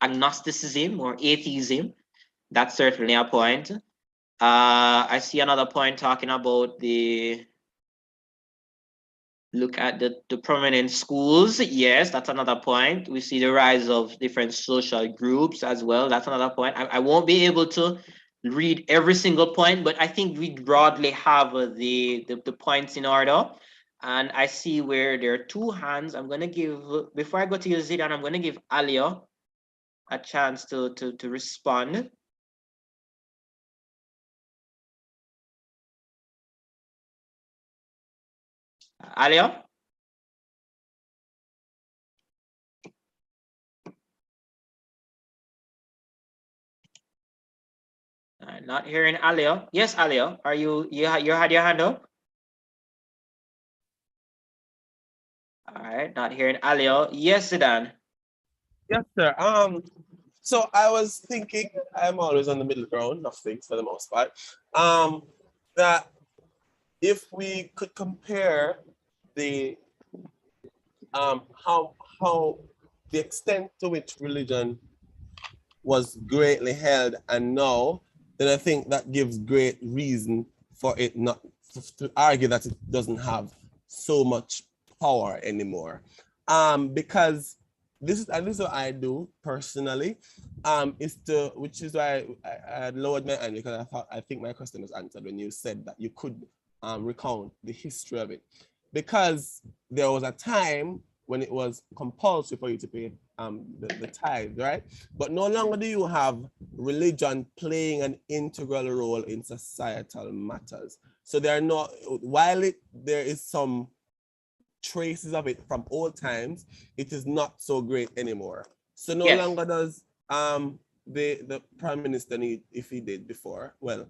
agnosticism or atheism, that's certainly a point. I see another point talking about look at the prominent schools. Yes, that's another point. We see the rise of different social groups as well. That's another point. I won't be able to read every single point, but I think we broadly have the points in order. And I see where there are two hands. I'm gonna give, before I go to you, Zidan, I'm gonna give Alia a chance to respond. Alia? Not hearing Alia. Yes, Alia, are you had your hand up? All right, not hearing Alia. Yes, Zidan. Yes, sir. So I was thinking, I'm always on the middle ground of things for the most part. That if we could compare the how the extent to which religion was greatly held and now, then I think that gives great reason for it not to argue that it doesn't have so much power anymore. Because this is what I do personally, which is why I lowered my hand, because I think my question was answered when you said that you could recount the history of it. Because there was a time when it was compulsory for you to pay the tithe, right? But no longer do you have religion playing an integral role in societal matters. So there are not, while there is some traces of it from old times, it is not so great anymore. So no Yes. longer does the prime minister need, if he did before, well,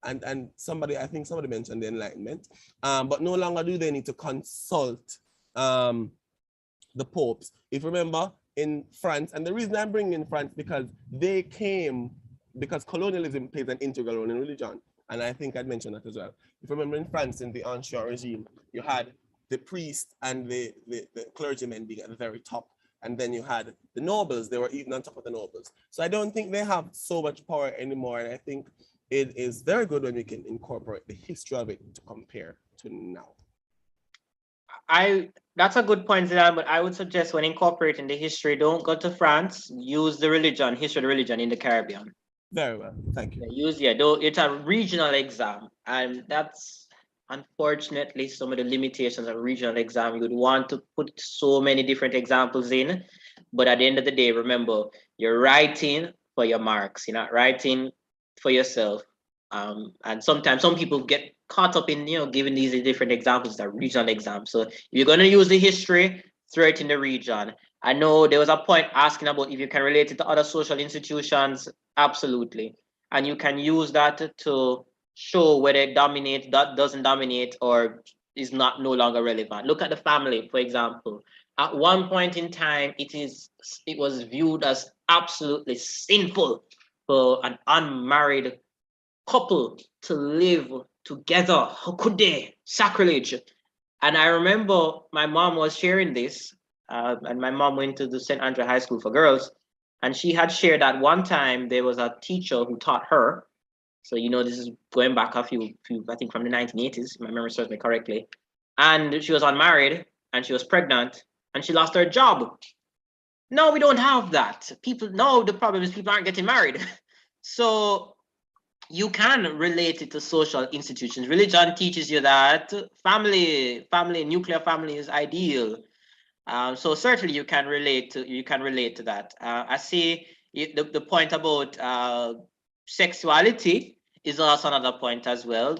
and somebody, I think somebody mentioned the Enlightenment, but no longer do they need to consult the popes. If you remember in France, and the reason I'm bringing in France because they came, because colonialism plays an integral role in religion, and I think I'd mentioned that as well. If you remember in France, in the ancient regime, you had the priest and the clergymen being at the very top, and then you had the nobles, they were even on top of the nobles. So I don't think they have so much power anymore, and I think it is very good when we can incorporate the history of it to compare to now. That's a good point, Zilan, but I would suggest when incorporating the history, don't go to France, use the religion, history of the religion in the Caribbean. Very well, thank you. It's a regional exam, and that's unfortunately some of the limitations of regional exam. You would want to put so many different examples in, but at the end of the day, remember, you're writing for your marks. You're not writing for yourself. And sometimes some people get caught up in giving these different examples that regional exams. So if you're going to use the history, throw it in the region. I know there was a point asking about if you can relate it to other social institutions. Absolutely. And you can use that to show whether it dominates, that doesn't dominate, or is not no longer relevant. Look at the family, for example. At one point in time, it was viewed as absolutely sinful for an unmarried couple to live together. How could they? Sacrilege. And I remember my mom was sharing this, and my mom went to the St. Andrew High School for Girls, and she had shared that one time there was a teacher who taught her. So, this is going back a few, I think from the 1980s, if my memory serves me correctly. And she was unmarried, and she was pregnant, and she lost her job. No, we don't have that. The problem is people aren't getting married. So you can relate it to social institutions. Religion teaches you that family, nuclear family is ideal. So certainly you can relate to that. I see the point about sexuality is also another point as well.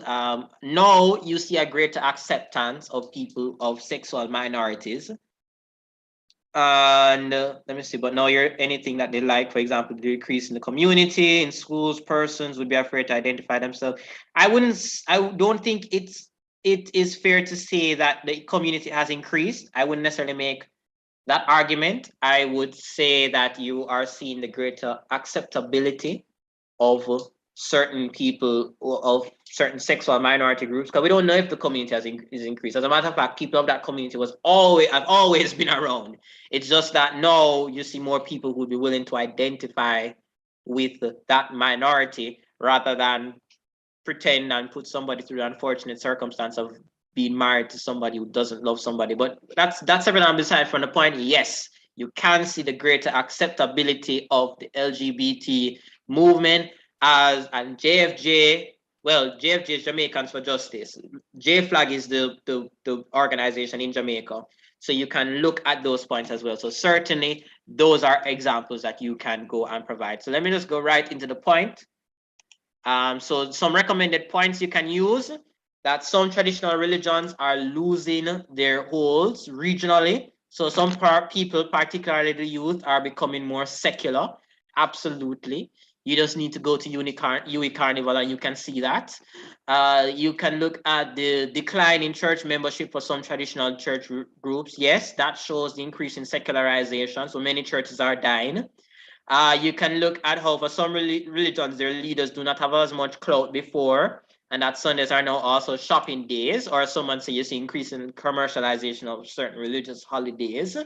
Now you see a greater acceptance of people of sexual minorities. And let me see, but now you're anything that they like, for example, the decrease in the community, in schools, persons would be afraid to identify themselves. I don't think it is fair to say that the community has increased. I wouldn't necessarily make that argument. I would say that you are seeing the greater acceptability of certain people, of certain sexual minority groups, because we don't know if the community is increased. As a matter of fact, people of that community have always been around. It's just that now you see more people who would be willing to identify with that minority rather than pretend and put somebody through the unfortunate circumstance of being married to somebody who doesn't love somebody. But that's everything beside from the point. Yes, you can see the greater acceptability of the LGBT movement and JFJ. Well, JFJ is Jamaicans for Justice. J-Flag is the organization in Jamaica. So you can look at those points as well. So certainly those are examples that you can go and provide. So let me just go right into the point. So some recommended points you can use: that some traditional religions are losing their holds regionally. So some people, particularly the youth, are becoming more secular. Absolutely. You just need to go to UE Carnival and you can see that. You can look at the decline in church membership for some traditional church groups. Yes, that shows the increase in secularization. So many churches are dying. You can look at how for some religions, their leaders do not have as much clout before, and that Sundays are now also shopping days, or someone say you see increasing commercialization of certain religious holidays.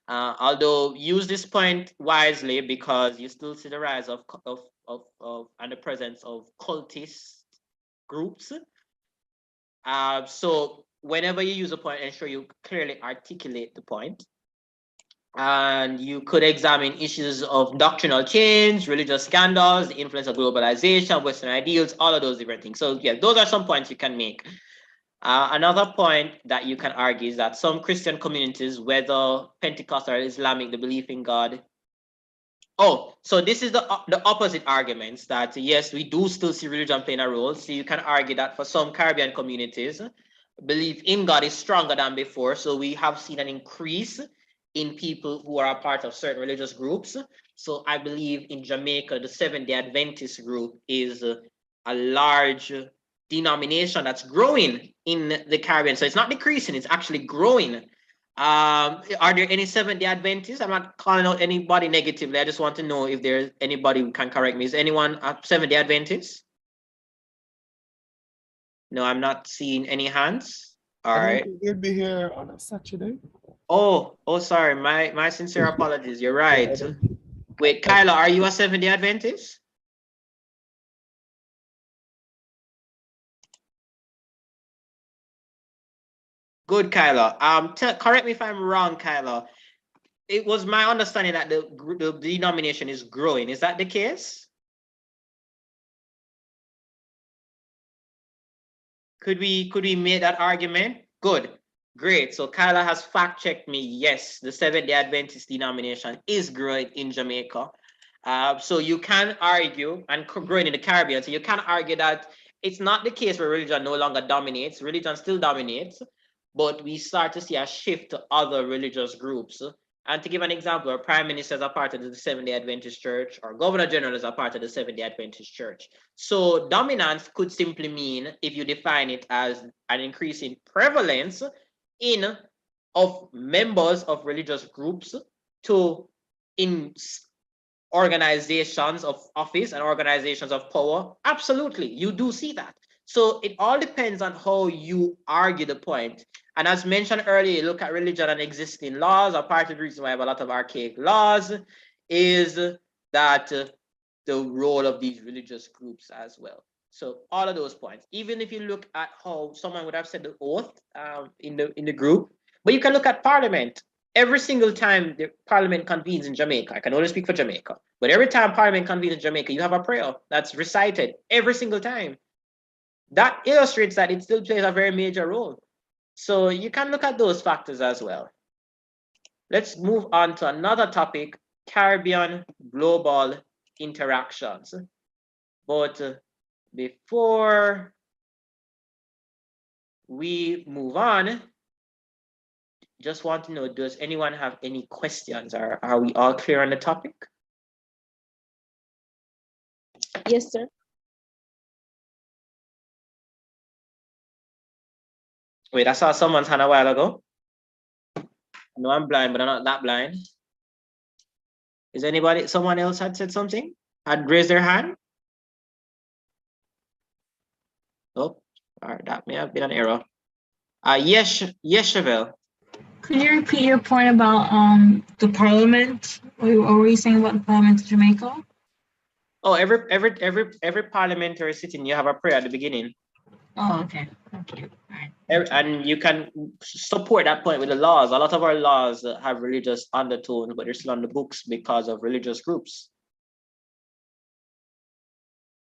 Although use this point wisely, because you still see the rise of and the presence of cultist groups. So whenever you use a point, ensure you clearly articulate the point. And you could examine issues of doctrinal change, religious scandals, the influence of globalization, Western ideals, all of those different things. So yeah, those are some points you can make. Another point that you can argue is that some Christian communities, whether Pentecostal or Islamic, the belief in God Oh, so this is the opposite arguments that yes, we do still see religion playing a role. So you can argue that for some Caribbean communities, belief in God is stronger than before. So we have seen an increase in people who are a part of certain religious groups. So I believe in Jamaica, the Seventh-day Adventist group is a large denomination that's growing in the Caribbean. So it's not decreasing, it's actually growing. Are there any Seventh-day Adventists? I'm not calling out anybody negatively. I just want to know if there's anybody who can correct me. Is anyone a Seventh-day Adventist? No, I'm not seeing any hands. All right. You'd be here on a Saturday. Oh, sorry. My sincere apologies. You're right. Wait, Kyla, are you a Seventh-day Adventist? Good, Kyla. Correct me if I'm wrong, Kyla. It was my understanding that the denomination is growing. Is that the case? Could we make that argument? Good, great. So Kyla has fact checked me. Yes, the Seventh-day Adventist denomination is growing in Jamaica. So you can argue, and growing in the Caribbean, so you can argue that it's not the case where religion no longer dominates. Religion still dominates, but we start to see a shift to other religious groups. And to give an example, our prime minister is a part of the Seventh-day Adventist Church, or governor general is a part of the Seventh-day Adventist Church. So dominance could simply mean, if you define it as an increase in prevalence of members of religious groups in organizations of office and organizations of power. Absolutely, you do see that. So it all depends on how you argue the point. And as mentioned earlier, look at religion and existing laws. A part of the reason why I have a lot of archaic laws is that the role of these religious groups as well. So all of those points, even if you look at how someone would have said the oath in the group, but you can look at parliament. Every single time the parliament convenes in Jamaica, I can only speak for Jamaica, but every time parliament convenes in Jamaica, you have a prayer that's recited every single time. That illustrates that it still plays a very major role. So you can look at those factors as well. Let's move on to another topic, Caribbean global interactions. But before we move on, just want to know, does anyone have any questions, or are we all clear on the topic? Yes, sir. Wait, I saw someone's hand a while ago. No, I'm blind, but I'm not that blind. Is anybody, someone else had said something? Had raised their hand? Oh, all right, that may have been an error. Yes, Chevelle. Could you repeat your point about the parliament? What were you saying about the parliament of Jamaica? Oh, every parliamentary sitting, you have a prayer at the beginning. Oh, okay. Thank you. All right. And you can support that point with the laws. A lot of our laws have religious undertones, but they're still on the books because of religious groups.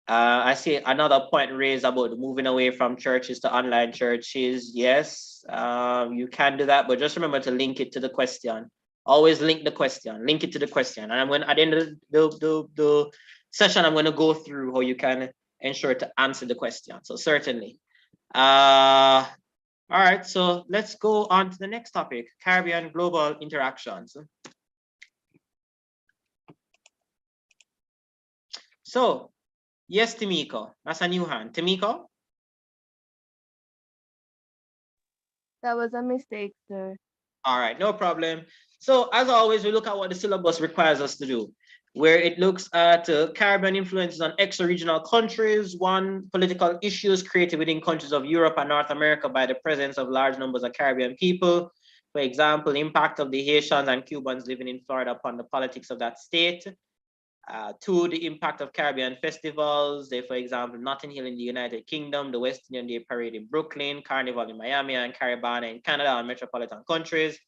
I see another point raised about moving away from churches to online churches. Yes, you can do that, but just remember to link it to the question. Always link the question, link it to the question. And I'm going, at the end of the session, I'm going to go through how you can ensure to answer the question. So certainly. All right, so let's go on to the next topic, Caribbean global interactions. So, yes, Timiko, that's a new hand. Timiko? That was a mistake, sir. All right, no problem. So as always, we look at what the syllabus requires us to do, where it looks at Caribbean influences on extra-regional countries, one, political issues created within countries of Europe and North America by the presence of large numbers of Caribbean people. For example, impact of the Haitians and Cubans living in Florida upon the politics of that state. Two, the impact of Caribbean festivals. They, for example, Notting Hill in the United Kingdom, the West Indian Day Parade in Brooklyn, Carnival in Miami, and Caribana in Canada and metropolitan countries.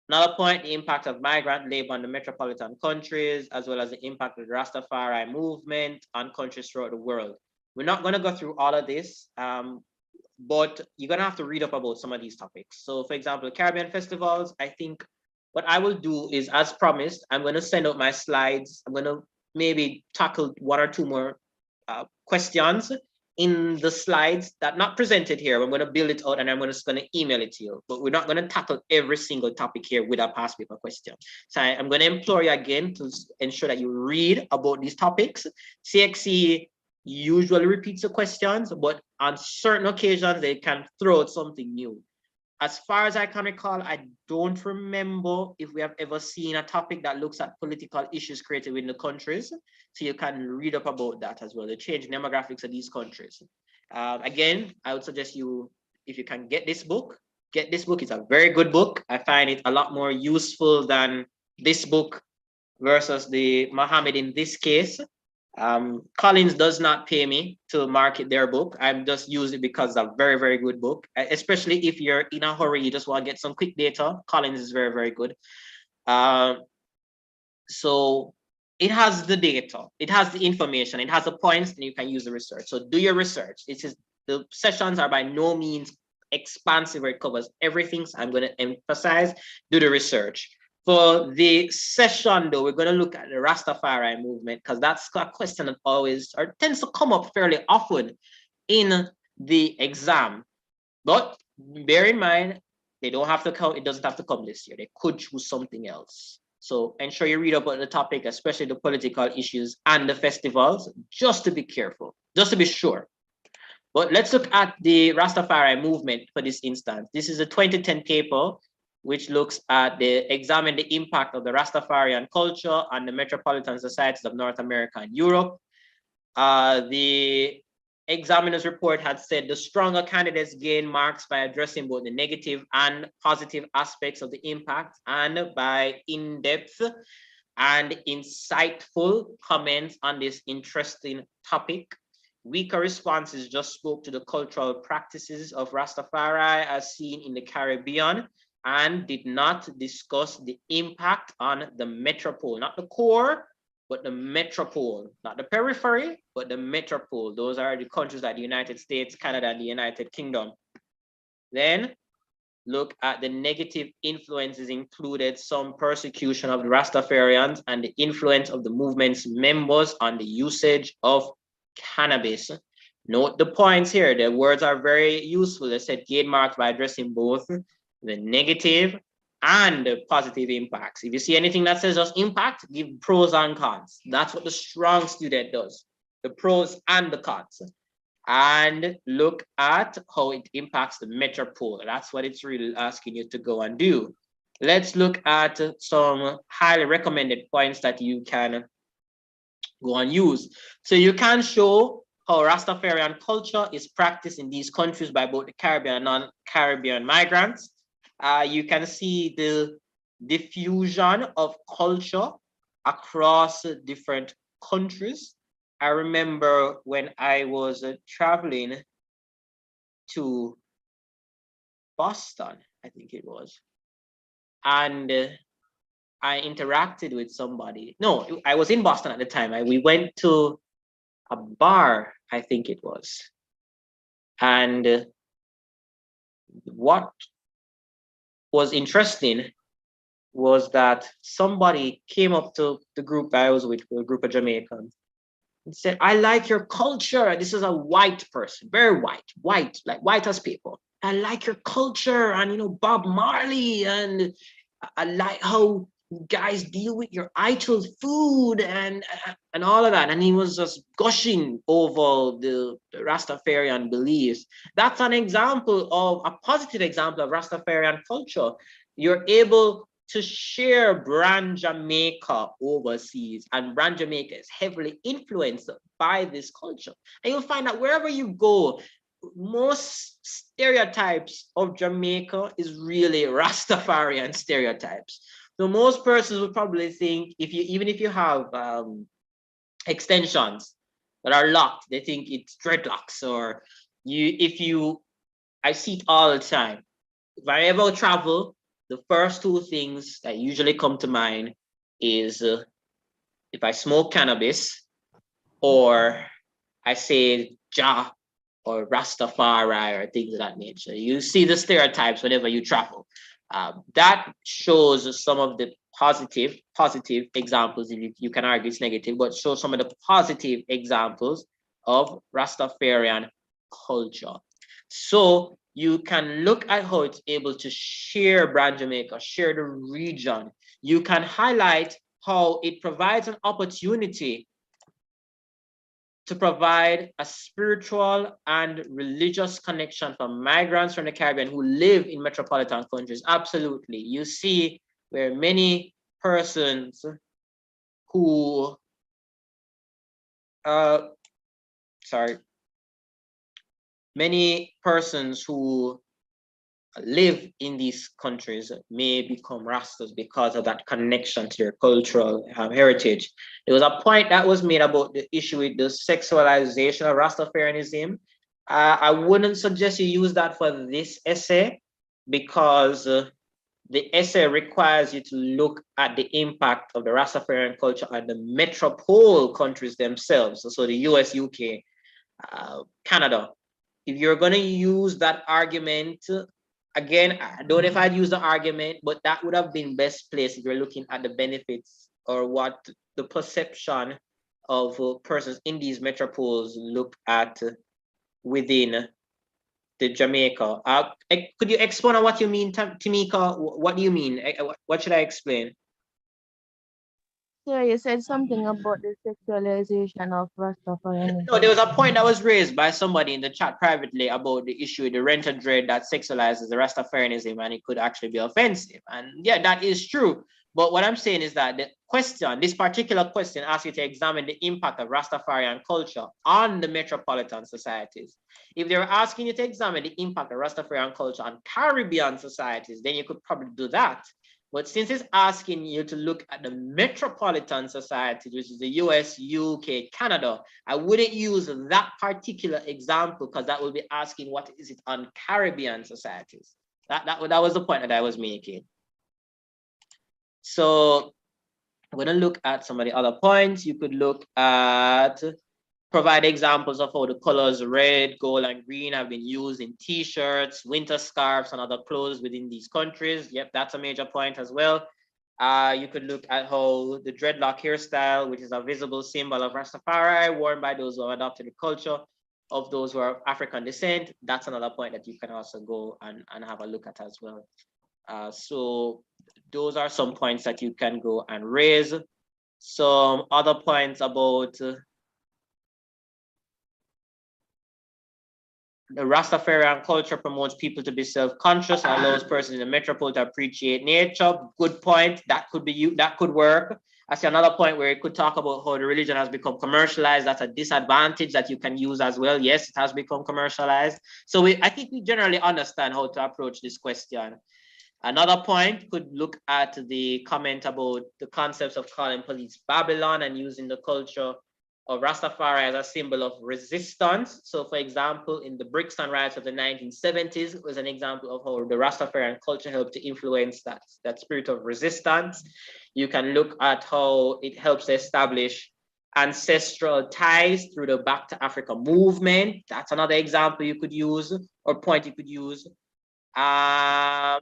Another point, the impact of migrant labor on the metropolitan countries, as well as the impact of the Rastafari movement on countries throughout the world. We're not going to go through all of this, but you're going to have to read up about some of these topics. So, for example, Caribbean festivals, I think what I will do is, as promised, I'm going to send out my slides. I'm going to maybe tackle one or two more questions in the slides that not presented here. I'm going to build it out and I'm just going to email it to you. But we're not going to tackle every single topic here with a past paper question. So I'm going to implore you again to ensure that you read about these topics. CXC usually repeats the questions, but on certain occasions, they can throw out something new. As far as I can recall, I don't remember if we have ever seen a topic that looks at political issues created within the countries. So you can read up about that as well, the changing demographics of these countries. Again, I would suggest you, if you can get this book, get this book. It's a very good book. I find it a lot more useful than this book versus the Muhammad in this case. Collins does not pay me to market their book. I'm just using it because it's a very, very good book, especially if you're in a hurry, you just want to get some quick data. Collins is very, very good. So it has the data, it has the information, it has the points, and you can use the research. So do your research. The sessions are by no means expansive or it covers everything. So I'm going to emphasize, do the research. For the session, though, we're going to look at the Rastafari movement because that's a question that always or tends to come up fairly often in the exam. But bear in mind, they don't have to come. It doesn't have to come this year. They could choose something else. So ensure you read about the topic, especially the political issues and the festivals, just to be careful, just to be sure. But let's look at the Rastafari movement for this instance. This is a 2010 paper which looks at examine the impact of the Rastafarian culture on the metropolitan societies of North America and Europe. The examiner's report had said the stronger candidates gain marks by addressing both the negative and positive aspects of the impact and by in-depth and insightful comments on this interesting topic. Weaker responses just spoke to the cultural practices of Rastafari as seen in the Caribbean and did not discuss the impact on the metropole, not the core, but the metropole, not the periphery, but the metropole. Those are the countries like the United States, Canada, and the United Kingdom. Then look at the negative influences included some persecution of the Rastafarians and the influence of the movement's members on the usage of cannabis. Note the points here. The words are very useful. They said gain marks by addressing both the negative and the positive impacts. If you see anything that says just impact, give pros and cons. That's what the strong student does, the pros and the cons. And look at how it impacts the metropole. That's what it's really asking you to go and do. Let's look at some highly recommended points that you can go and use. So you can show how Rastafarian culture is practiced in these countries by both the Caribbean and non-Caribbean migrants. You can see the diffusion of culture across different countries. I remember when I was traveling to Boston, I think it was, and I interacted with somebody. No, I was in Boston at the time. We went to a bar, I think it was. And what was interesting was that somebody came up to the group I was with, a group of Jamaicans, and said, I like your culture. This is a white person, very white, like white as people. I like your culture and, you know, Bob Marley, and I like how you guys deal with your idol food and all of that. And he was just gushing over the Rastafarian beliefs. That's an example of a positive example of Rastafarian culture. You're able to share brand Jamaica overseas, and brand Jamaica is heavily influenced by this culture. And you'll find that wherever you go, most stereotypes of Jamaica is really Rastafarian stereotypes. So most persons would probably think, even if you have extensions that are locked, they think it's dreadlocks, or I see it all the time. If I ever travel, the first two things that usually come to mind is if I smoke cannabis, or I say Ja or Rastafari or things of that nature. You see the stereotypes whenever you travel. That shows some of the positive examples. You can argue it's negative, but show some of the positive examples of Rastafarian culture. So you can look at how it's able to share Brand Jamaica, share the region. You can highlight how it provides an opportunity to provide a spiritual and religious connection for migrants from the Caribbean who live in metropolitan countries. Absolutely. You see where many persons who, many persons who live in these countries may become Rastas because of that connection to their cultural heritage. There was a point that was made about the issue with the sexualization of Rastafarianism. I wouldn't suggest you use that for this essay because the essay requires you to look at the impact of the Rastafarian culture on the metropole countries themselves, so the US, UK, Canada. If you're going to use that argument, again, I don't know if I'd use the argument, but that would have been best placed if you're looking at the benefits or what the perception of persons in these metropoles look at within the Jamaica. Could you explain on what you mean, Tamika? What do you mean? What should I explain? Sir, you said something about the sexualization of Rastafarianism. No, there was a point that was raised by somebody in the chat privately about the issue, the rent and dread that sexualizes the Rastafarianism, and it could actually be offensive. And yeah, that is true. But what I'm saying is that the question, this particular question, asks you to examine the impact of Rastafarian culture on the metropolitan societies. If they were asking you to examine the impact of Rastafarian culture on Caribbean societies, then you could probably do that. But since it's asking you to look at the metropolitan society, which is the US, UK, Canada, I wouldn't use that particular example because that will be asking what is it on Caribbean societies. That was the point that I was making. So I'm going to look at some of the other points. You could look at provide examples of how the colors red, gold, and green have been used in t-shirts, winter scarves, and other clothes within these countries. Yep, that's a major point as well. You could look at how the dreadlock hairstyle, which is a visible symbol of Rastafari, worn by those who have adopted the culture of those who are of African descent. That's another point that you can also go and have a look at as well. So those are some points that you can go and raise. Some other points about the Rastafarian culture promotes people to be self-conscious and allows persons in the metropole to appreciate nature. Good point. That could be you. That could work. I see another point where it could talk about how the religion has become commercialized. That's a disadvantage that you can use as well. Yes, it has become commercialized. So I think we generally understand how to approach this question. Another point could look at the comment about the concepts of calling police Babylon and using the culture of Rastafari as a symbol of resistance. So for example, in the Brixton riots of the 1970s was an example of how the Rastafarian culture helped to influence that spirit of resistance. You can look at how it helps to establish ancestral ties through the Back to Africa movement. That's another example you could use or point you could use. And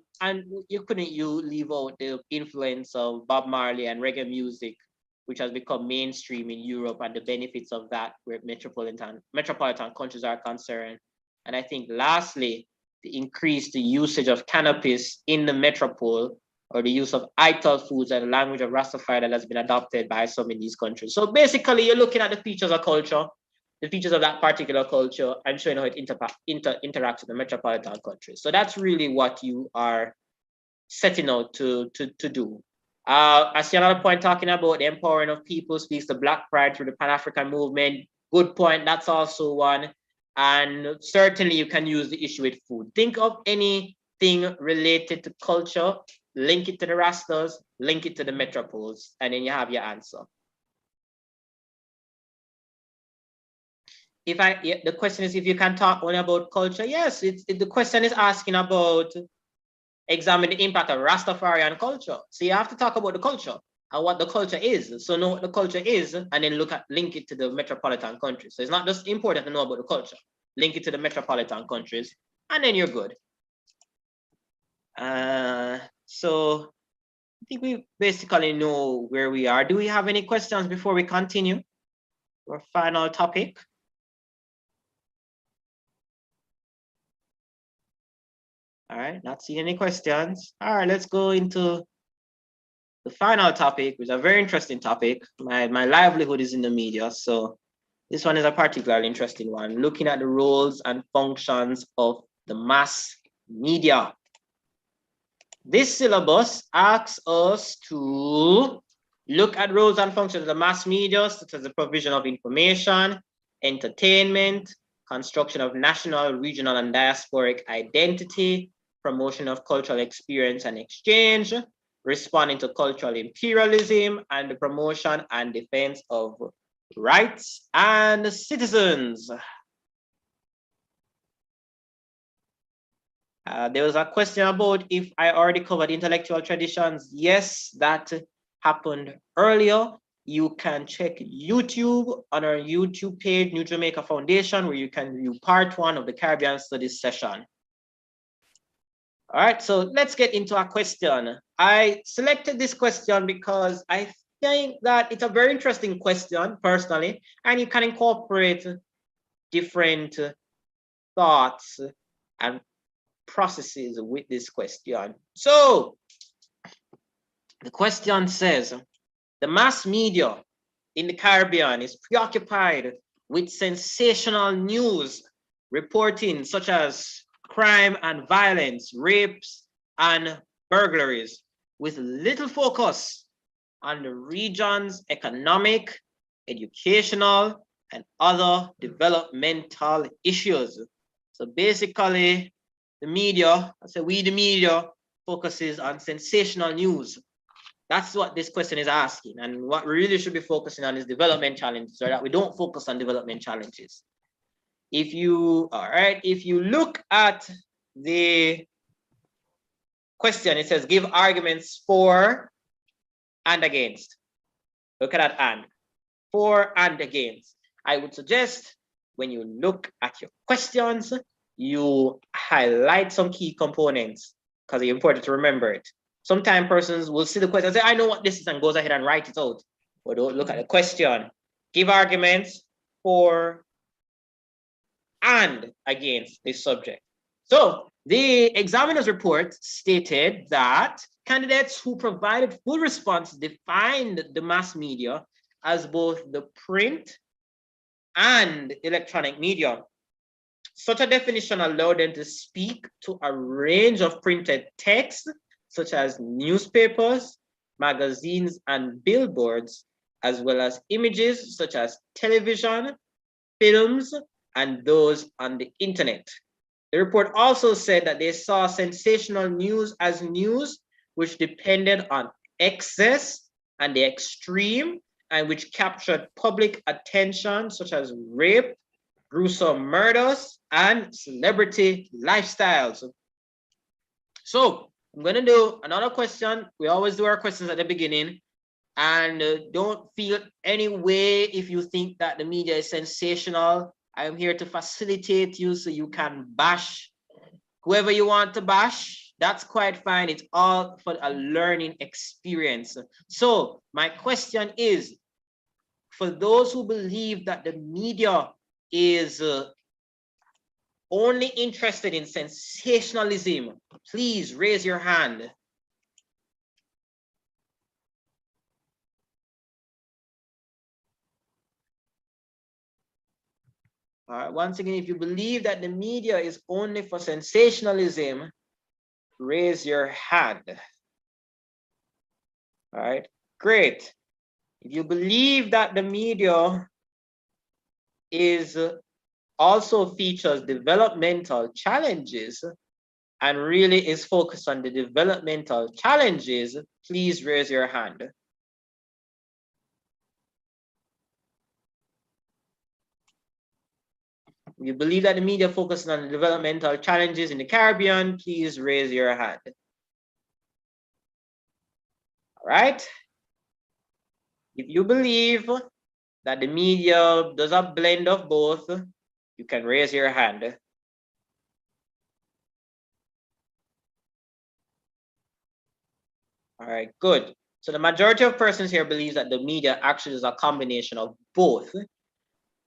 you couldn't leave out the influence of Bob Marley and reggae music, which has become mainstream in Europe, and the benefits of that where metropolitan countries are concerned. And I think lastly, the increased usage of cannabis in the metropole, or the use of ital foods and the language of Rastafari that has been adopted by some in these countries. So basically, you're looking at the features of culture, the features of that particular culture, and showing how it interacts with the metropolitan countries. So that's really what you are setting out to do. I see another point talking about the empowering of people, speaks to Black pride through the Pan-African movement. Good point, that's also one. And certainly you can use the issue with food. Think of anything related to culture, link it to the Rastas, link it to the metropoles, and then you have your answer. The question is if you can talk only about culture. Yes, the question is asking about examine the impact of Rastafarian culture. So you have to talk about the culture and what the culture is. So know what the culture is and then link it to the metropolitan countries. So it's not just important to know about the culture. Link it to the metropolitan countries and then you're good. So I think we basically know where we are. Do we have any questions before we continue our final topic? All right, not seeing any questions. All right, let's go into the final topic, which is a very interesting topic. My livelihood is in the media, so this one is a particularly interesting one, looking at the roles and functions of the mass media. This syllabus asks us to look at roles and functions of the mass media, such as the provision of information, entertainment, construction of national, regional, and diasporic identity, promotion of cultural experience and exchange, responding to cultural imperialism, and the promotion and defense of rights and citizens. There was a question about if I already covered intellectual traditions. Yes, that happened earlier. You can check YouTube on our YouTube page, New Jamaica Foundation, where you can view part 1 of the Caribbean Studies session. All right, so let's get into our question. I selected this question because I think that it's a very interesting question, personally, and you can incorporate different thoughts and processes with this question. So the question says, the mass media in the Caribbean is preoccupied with sensational news reporting such as crime and violence, rapes and burglaries, with little focus on the region's economic, educational, and other developmental issues. So basically, the media, we the media, focuses on sensational news. That's what this question is asking. And what we really should be focusing on is development challenges, so that we don't focus on development challenges. If you look at the question, it says give arguments for and against. Look at that and. For and against. I would suggest when you look at your questions, you highlight some key components because it's important to remember it. Sometimes persons will see the question and say, I know what this is, and goes ahead and write it out. But don't look at the question. Give arguments for and against this subject. So the examiner's report stated that candidates who provided full response defined the mass media as both the print and electronic media. Such a definition allowed them to speak to a range of printed text, such as newspapers, magazines, and billboards, as well as images such as television, films, and those on the internet. The report also said that they saw sensational news as news which depended on excess and the extreme, and which captured public attention, such as rape, gruesome murders, and celebrity lifestyles. So I'm going to do another question. We always do our questions at the beginning. And don't feel any way if you think that the media is sensational. I'm here to facilitate you so you can bash whoever you want to bash. That's quite fine. It's all for a learning experience. So my question is, for those who believe that the media is only interested in sensationalism, please raise your hand. All right, once again, if you believe that the media is only for sensationalism, raise your hand. All right, great. If you believe that the media is also features developmental challenges and really is focused on the developmental challenges, please raise your hand. If you believe that the media focuses on the developmental challenges in the Caribbean, please raise your hand. All right. If you believe that the media does a blend of both, you can raise your hand. All right, good. So the majority of persons here believes that the media actually is a combination of both.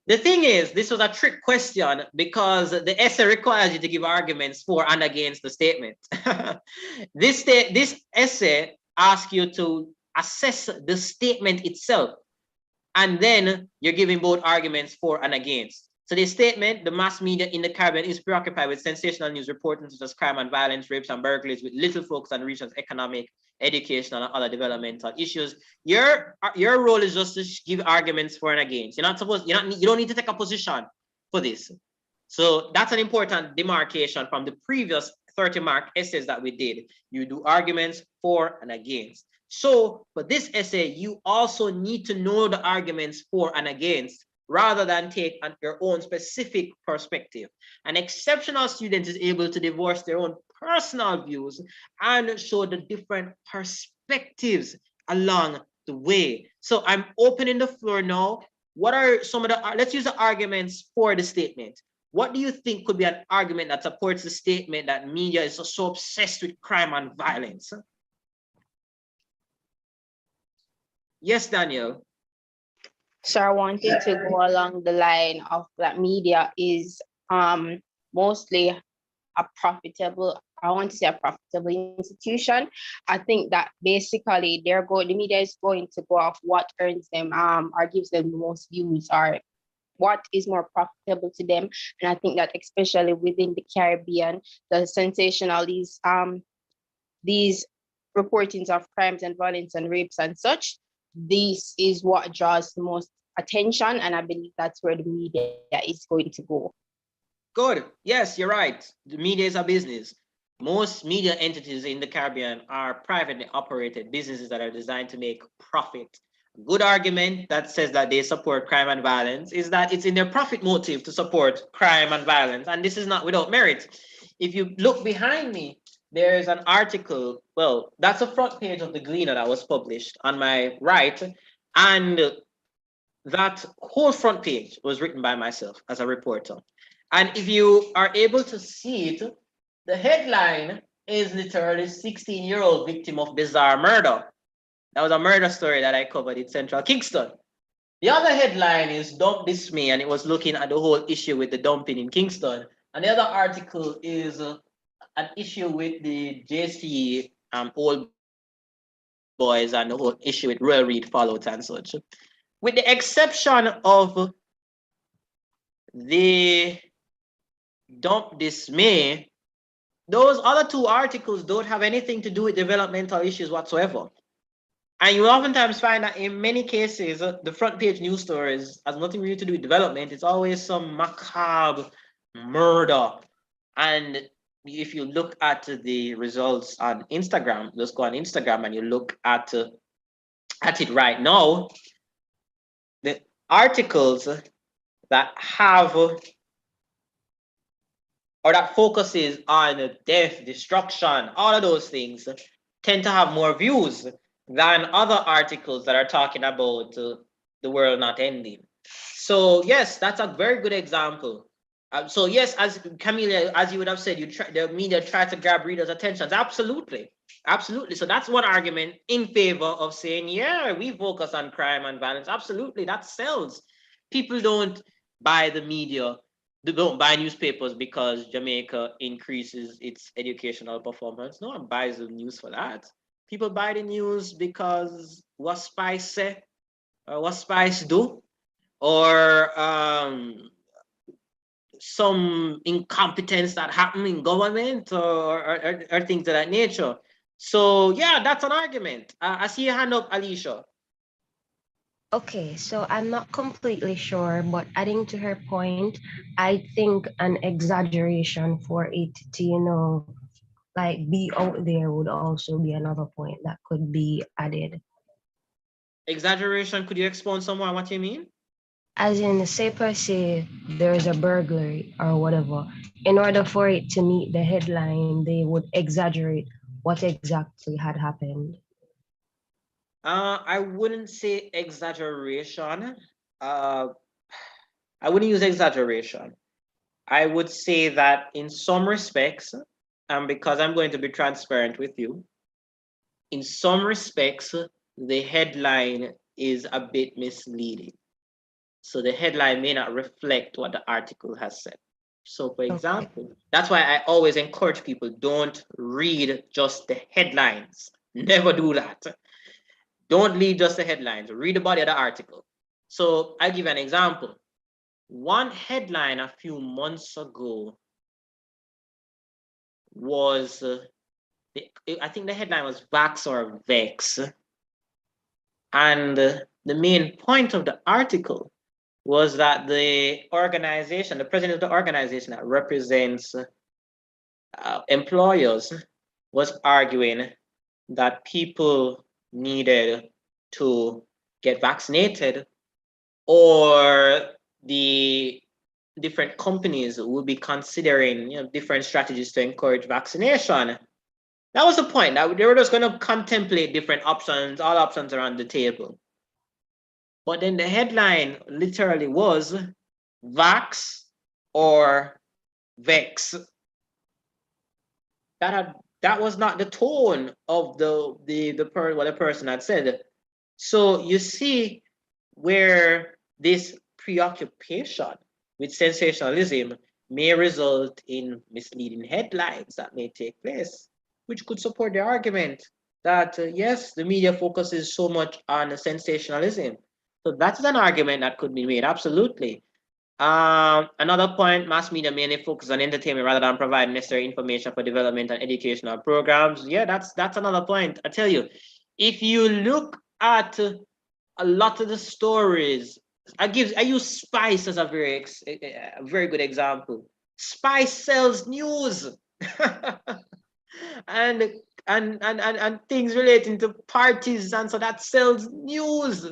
The thing is, this was a trick question because the essay requires you to give arguments for and against the statement. This essay asks you to assess the statement itself, and then you're giving both arguments for and against. So the statement, the mass media in the Caribbean is preoccupied with sensational news reporting such as crime and violence, rapes and burglaries, with little focus on region's economic, educational, and other developmental issues. Your role is just to give arguments for and against. You don't need to take a position for this. So that's an important demarcation from the previous 30-mark essays that we did. You do arguments for and against. So for this essay, you also need to know the arguments for and against rather than take your own specific perspective. An exceptional student is able to divorce their own personal views and show the different perspectives along the way. So I'm opening the floor now. What are some of the, let's use the arguments for the statement. What do you think could be an argument that supports the statement that media is so obsessed with crime and violence? Yes, Daniel. So I wanted to go along the line of that media is mostly a profitable, I want to say a profitable institution. I think that basically the media is going to go off what earns them or gives them the most views or what is more profitable to them. And I think that especially within the Caribbean, the sensational these reportings of crimes and violence and rapes and such, this is what draws the most attention, and I believe that's where the media is going to go. Good. Yes, you're right. The media is a business. Most media entities in the Caribbean are privately operated businesses that are designed to make profit. A good argument that says that they support crime and violence is that it's in their profit motive to support crime and violence, and this is not without merit. If you look behind me, there's an article, well, that's the front page of the Gleaner that was published on my right, and that whole front page was written by myself as a reporter. And if you are able to see it, the headline is literally 16-year-old victim of bizarre murder. That was a murder story that I covered in Central Kingston. The other headline is Dump Dismay, and it was looking at the whole issue with the dumping in Kingston. And the other article is an issue with the JC old boys and the whole issue with Royal Reed fallout and such. With the exception of the Dump Dismay, those other two articles don't have anything to do with developmental issues whatsoever. And you oftentimes find that in many cases, the front page news stories has nothing really to do with development. It's always some macabre murder. And if you look at the results on Instagram, just go on Instagram and you look at it right now, the articles that have or that focuses on death, destruction, all of those things tend to have more views than other articles that are talking about the world not ending. So yes, that's a very good example. So yes, as Camilla, as you would have said, the media try to grab readers' attention. Absolutely, absolutely. So that's one argument in favor of saying, yeah, we focus on crime and violence. Absolutely, that sells. People don't buy the media. They don't buy newspapers because Jamaica increases its educational performance. No one buys the news for that. People buy the news because what Spice say, or what Spice do, or some incompetence that happen in government or things of that nature. So yeah, that's an argument. I see your hand up, Alicia. Okay, so I'm not completely sure, but adding to her point, I think an exaggeration for it to, like be out there would also be another point that could be added. Exaggeration, could you explain some more what you mean? As in, say per se, there's a burglary or whatever. In order for it to meet the headline, they would exaggerate what exactly had happened. I wouldn't say exaggeration. I wouldn't use exaggeration. I would say that in some respects, because I'm going to be transparent with you, in some respects, the headline is a bit misleading. So the headline may not reflect what the article has said. So for example, that's why I always encourage people, don't read just the headlines. Never do that. Don't read just the headlines. Read the body of the article. So I'll give you an example. One headline a few months ago was, I think the headline was Vax or Vex. And the main point of the article was that the organization, the president of the organization that represents employers, was arguing that people needed to get vaccinated, or the different companies will be considering different strategies to encourage vaccination. That was the point. That they were just going to contemplate different options. All options are on the table. But then the headline literally was Vax or Vex. That was not the tone of what the person had said. So you see where this preoccupation with sensationalism may result in misleading headlines that may take place, which could support the argument that yes, the media focuses so much on sensationalism. So that's an argument that could be made, absolutely. Another point, mass media mainly focus on entertainment rather than providing necessary information for development and educational programs. Yeah, that's another point. I tell you, if you look at a lot of the stories, I use Spice as a very good example. Spice sells news. and and things relating to parties, and so that sells news.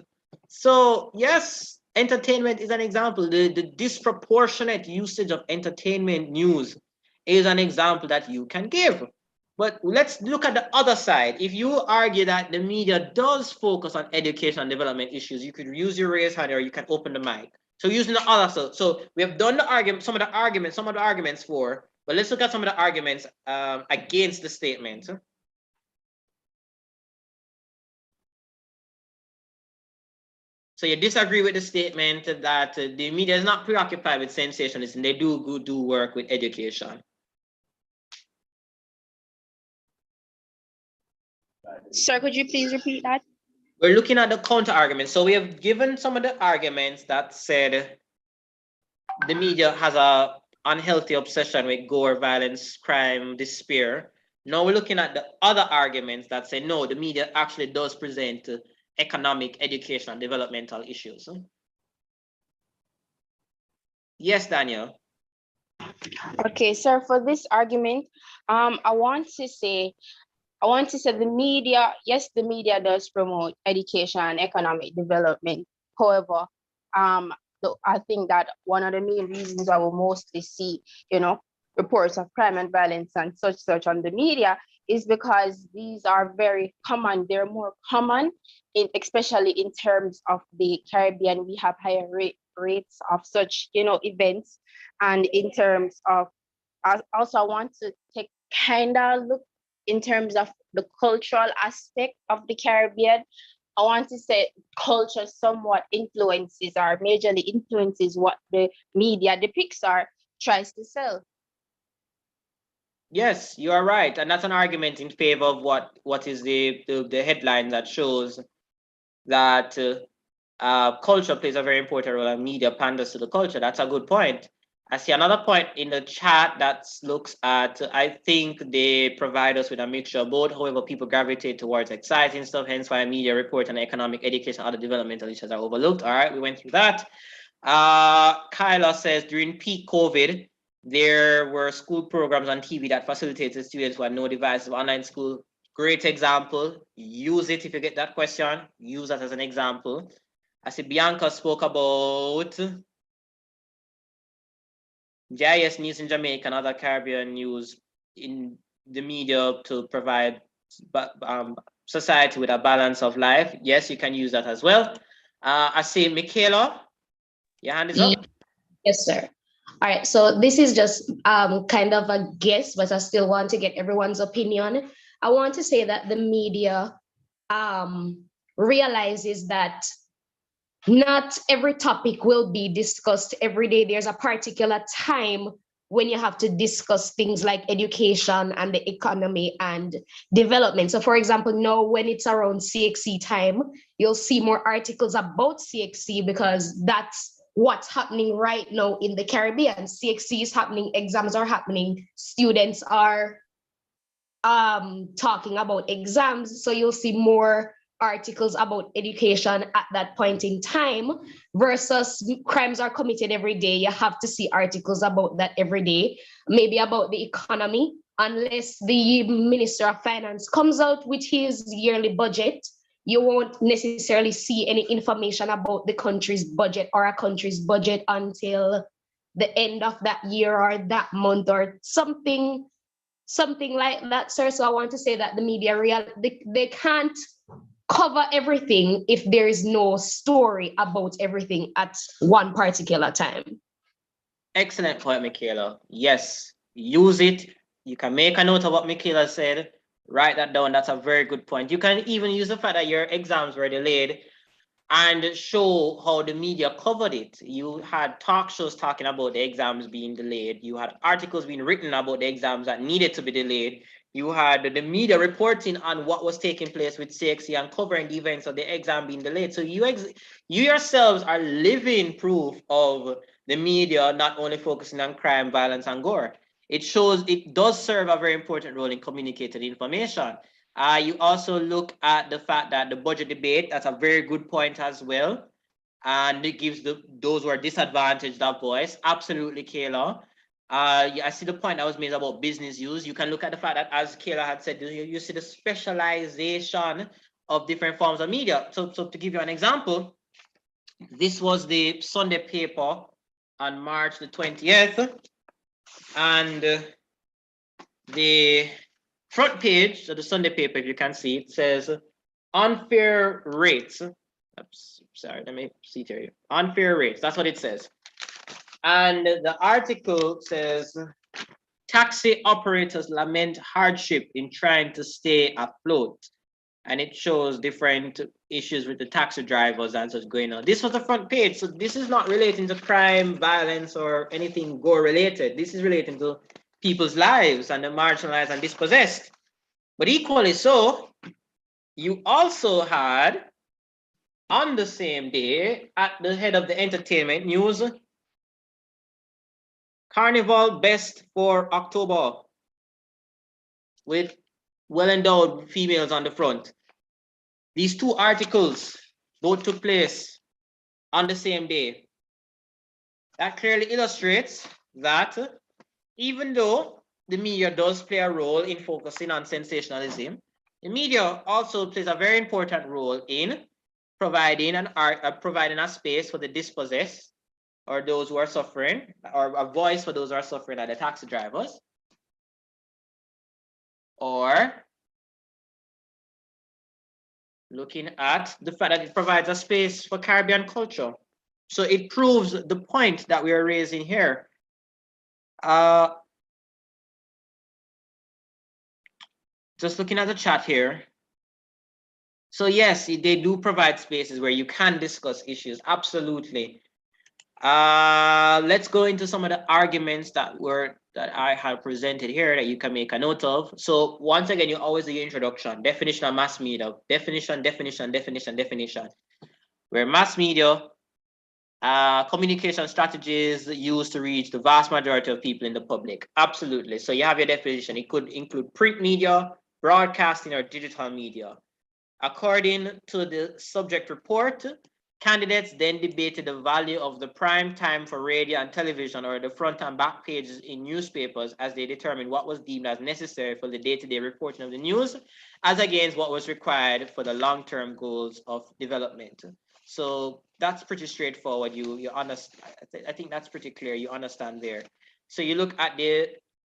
So yes, entertainment is an example. The disproportionate usage of entertainment news is an example that you can give. But let's look at the other side. If you argue that the media does focus on education and development issues, you could use your raised hand or you can open the mic. So using the other side. So we have done the argument, some of the arguments for, but let's look at some of the arguments against the statement. So you disagree with the statement that the media is not preoccupied with sensationalism. They do work with education. Sir, could you please repeat that? We're looking at the counter arguments. So we have given some of the arguments that said the media has a unhealthy obsession with gore, violence, crime, despair. Now we're looking at the other arguments that say no, the media actually does present economic, education, and developmental issues. Yes, Daniel. Okay, sir, for this argument, I want to say the media, yes, the media does promote education and economic development. However, I think that one of the main reasons I will mostly see, reports of crime and violence and such on the media is because these are very common. They're more common, especially in terms of the Caribbean. We have higher rates of such, events. And in terms of, also I want to take kind of look in terms of the cultural aspect of the Caribbean. I want to say culture somewhat influences or majorly influences what the media depicts or tries to sell. Yes, you are right. And that's an argument in favor of what is the headline that shows that culture plays a very important role and media panders to the culture. That's a good point. I see another point in the chat that looks at, I think they provide us with a mixture of both. However, people gravitate towards exciting stuff, hence why media report on economic, education, other developmental issues are overlooked. All right, we went through that. Kyla says, during peak COVID, there were school programs on TV that facilitated students who had no devices, online school. Great example. Use it if you get that question. Use that as an example. I see Bianca spoke about GIS news in Jamaica and other Caribbean news in the media to provide society with a balance of life. Yes, you can use that as well. I see Michaela, your hand is up. Yes, sir. All right, so this is just kind of a guess, but I still want to get everyone's opinion. I want to say that the media realizes that not every topic will be discussed every day. There's a particular time when you have to discuss things like education and the economy and development. So for example, now when it's around CXC time, you'll see more articles about CXC because that's what's happening right now in the Caribbean. CXC is happening, exams are happening, students are talking about exams. So you'll see more articles about education at that point in time versus crimes are committed every day. You have to see articles about that every day, maybe about the economy, unless the Minister of Finance comes out with his yearly budget. You won't necessarily see any information about the country's budget or a country's budget until the end of that year or that month or something like that, sir. So I want to say that the media they can't cover everything if there is no story about everything at one particular time. Excellent point, Michaela. Yes, use it. You can make a note of what Michaela said. Write that down. That's a very good point. You can even use the fact that your exams were delayed and show how the media covered it. You had talk shows talking about the exams being delayed. You had articles being written about the exams that needed to be delayed. You had the media reporting on what was taking place with CXC and covering the events of the exam being delayed. So you yourselves are living proof of the media not only focusing on crime, violence, and gore. It shows it does serve a very important role in communicating information. You also look at the fact that the budget debate, that's a very good point as well. And it gives those who are disadvantaged a voice. Absolutely, Kayla. Yeah, I see the point that was made about business use. You can look at the fact that, as Kayla had said, you see the specialization of different forms of media. So to give you an example, this was the Sunday paper on March the 20th. And the front page of the Sunday paper, if you can see, it says unfair rates. Oops, sorry, let me see it here. Unfair rates, that's what it says. And the article says, taxi operators lament hardship in trying to stay afloat. And it shows different issues with the taxi drivers and such going on. This was the front page. So this is not relating to crime, violence, or anything gore related. This is relating to people's lives and the marginalized and dispossessed. But equally so, you also had on the same day at the head of the entertainment news, Carnival Best for October with well-endowed females on the front. These two articles both took place on the same day. That clearly illustrates that even though the media does play a role in focusing on sensationalism, the media also plays a very important role in providing a space for the dispossessed or those who are suffering, or a voice for those who are suffering, like the taxi drivers, or looking at the fact that it provides a space for Caribbean culture. So it proves the point that we are raising here. Just looking at the chat here. So yes, they do provide spaces where you can discuss issues, absolutely. Let's go into some of the arguments that I have presented here that you can make a note of. So once again, you always do your introduction, definition of mass media, definition. Where mass media, communication strategies used to reach the vast majority of people in the public. Absolutely. So you have your definition. It could include print media, broadcasting, or digital media. According to the subject report, candidates then debated the value of the prime time for radio and television, or the front and back pages in newspapers, as they determined what was deemed as necessary for the day-to-day reporting of the news, as against what was required for the long-term goals of development. So that's pretty straightforward. You understand. I think that's pretty clear. You understand there. So you look at the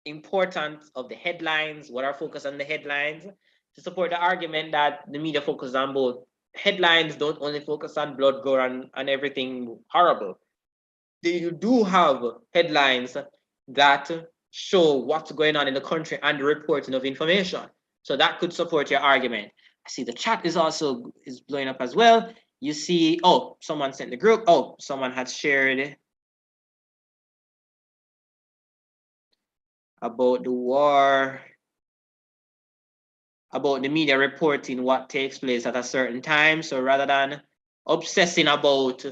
importance of the headlines, what are focused on the headlines, to support the argument that the media focuses on both. Headlines don't only focus on blood, gore, and everything horrible. You do have headlines that show what's going on in the country and the reporting of information. So that could support your argument. I see the chat is also blowing up as well. You see, oh, someone sent the group. Oh, someone had shared about the war, about the media reporting what takes place at a certain time. So rather than obsessing about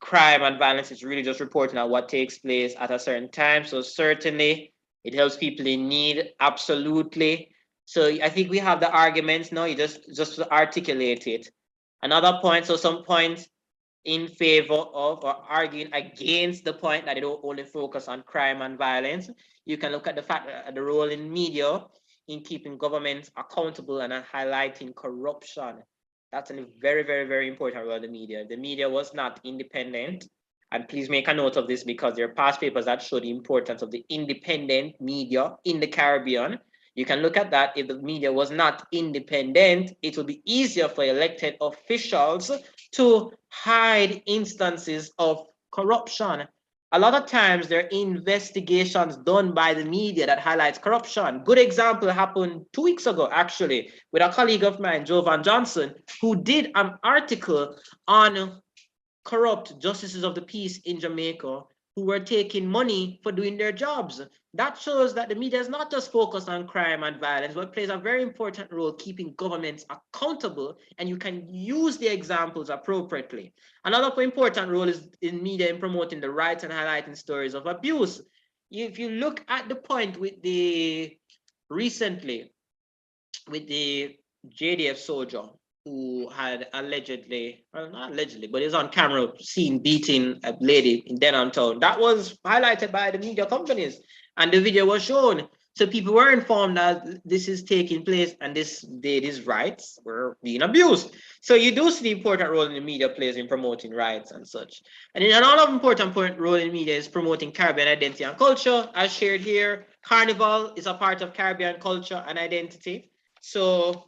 crime and violence, it's really just reporting on what takes place at a certain time. So certainly it helps people in need, absolutely. So I think we have the arguments now, you just articulate it. Another point, so some points in favor of or arguing against the point that they don't only focus on crime and violence. You can look at the fact that the role in media in keeping governments accountable and highlighting corruption. That's a very, very, very important role of the media. The media was not independent. And please make a note of this because there are past papers that show the importance of the independent media in the Caribbean. You can look at that. If the media was not independent, it would be easier for elected officials to hide instances of corruption. A lot of times there are investigations done by the media that highlights corruption. Good example happened 2 weeks ago, actually, with a colleague of mine, Jovan Johnson, who did an article on corrupt justices of the peace in Jamaica who were taking money for doing their jobs. That shows that the media is not just focused on crime and violence, but plays a very important role keeping governments accountable, and you can use the examples appropriately. Another important role is in media in promoting the rights and highlighting stories of abuse. If you look at the point with the recently, with the JDF soldier who had allegedly, well, not allegedly, but is on camera seen beating a lady in Denham Town. That was highlighted by the media companies and the video was shown. So people were informed that this is taking place and this lady's rights were being abused. So you do see the important role in the media plays in promoting rights and such. And then another important role in media is promoting Caribbean identity and culture, as shared here. Carnival is a part of Caribbean culture and identity. So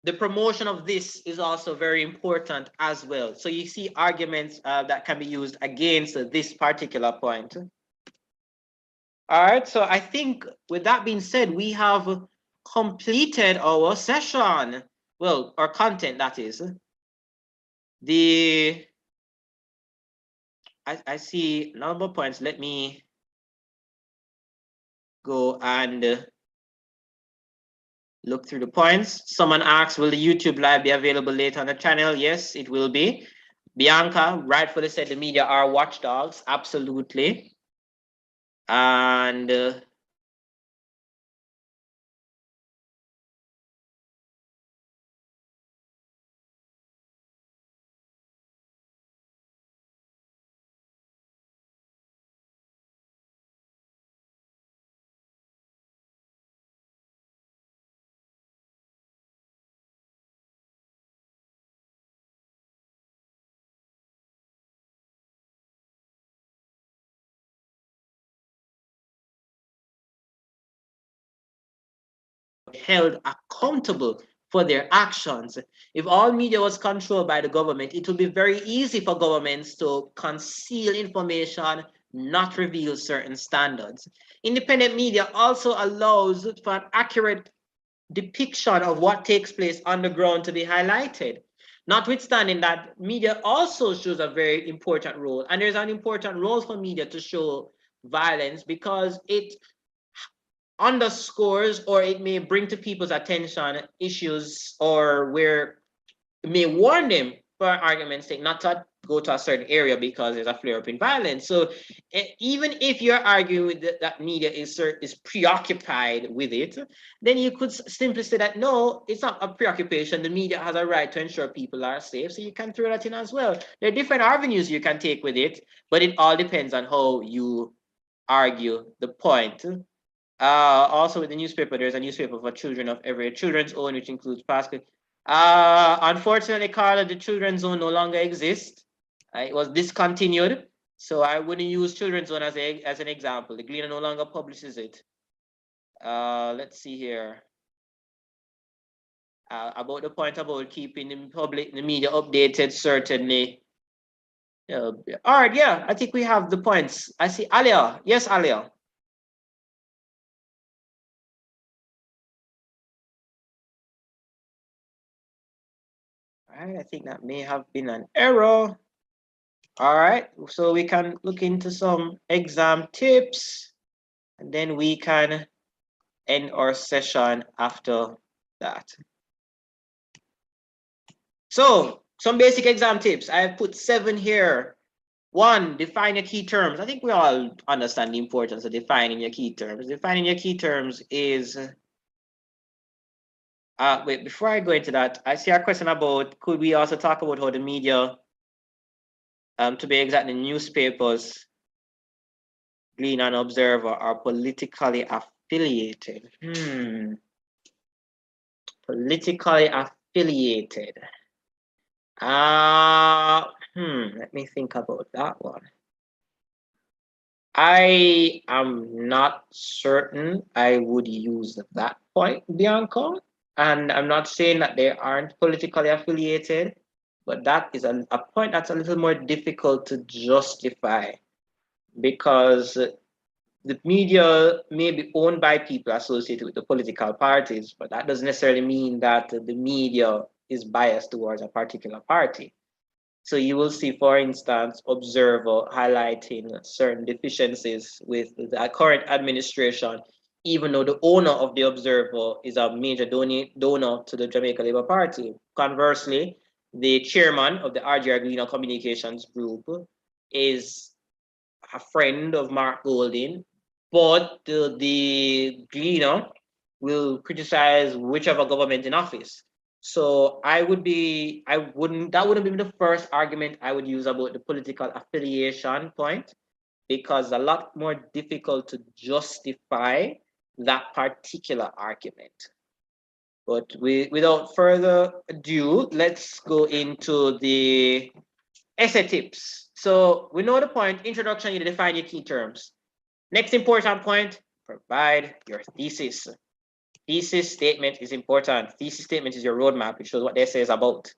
the promotion of this is also very important as well. So you see arguments that can be used against this particular point. All right, so I think with that being said, we have completed our session. Well, our content, that is. I see a number of points. Let me go and look through the points. Someone asked, will the YouTube live be available later on the channel? Yes, it will be. Bianca rightfully said the media are watchdogs. Absolutely. And held accountable for their actions. If all media was controlled by the government, it would be very easy for governments to conceal information, not reveal certain standards. Independent media also allows for an accurate depiction of what takes place on the ground to be highlighted. Notwithstanding that, media also shows a very important role, and there's an important role for media to show violence because it underscores or it may bring to people's attention issues or where it may warn them, for argument's sake, not to go to a certain area because there's a flare up in violence. So even if you're arguing that media is preoccupied with it, then you could simply say that no, it's not a preoccupation. The media has a right to ensure people are safe. So you can throw that in as well. There are different avenues you can take with it, but it all depends on how you argue the point. Also with the newspaper, there's a newspaper for children of every children's own, which includes past. Unfortunately, Carla, the children's zone no longer exists. It was discontinued, so I wouldn't use children's zone as an example. The Gleaner no longer publishes it. Let's see here. About the point about keeping the media updated, certainly. All right, yeah, I think we have the points. I see Alia. Yes, Alia. right, I think that may have been an error. All right, so we can look into some exam tips, and then we can end our session after that. So some basic exam tips. I've put 7 here. 1, define your key terms. I think we all understand the importance of defining your key terms. Defining your key terms is, wait, before I go into that, I see a question about, could we also talk about how the media, to be exact, the newspapers, Glean and Observer, are politically affiliated? Politically affiliated. Let me think about that one. I am not certain I would use that point, Bianca. And I'm not saying that they aren't politically affiliated, but that is a point that's a little more difficult to justify, because the media may be owned by people associated with the political parties, but that doesn't necessarily mean that the media is biased towards a particular party. So you will see, for instance, Observer highlighting certain deficiencies with the current administration, even though the owner of the Observer is a major donor to the Jamaica Labour Party. Conversely, the chairman of the RGR Gleaner Communications Group is a friend of Mark Golding, but the Gleaner will criticize whichever government in office. So that wouldn't be the first argument I would use about the political affiliation point, because it's a lot more difficult to justify that particular argument. But without further ado, let's go into the essay tips. So we know the point, introduction, you define your key terms. Next important point, provide your thesis. Thesis statement is important. Thesis statement is your roadmap. It shows what the essay is about.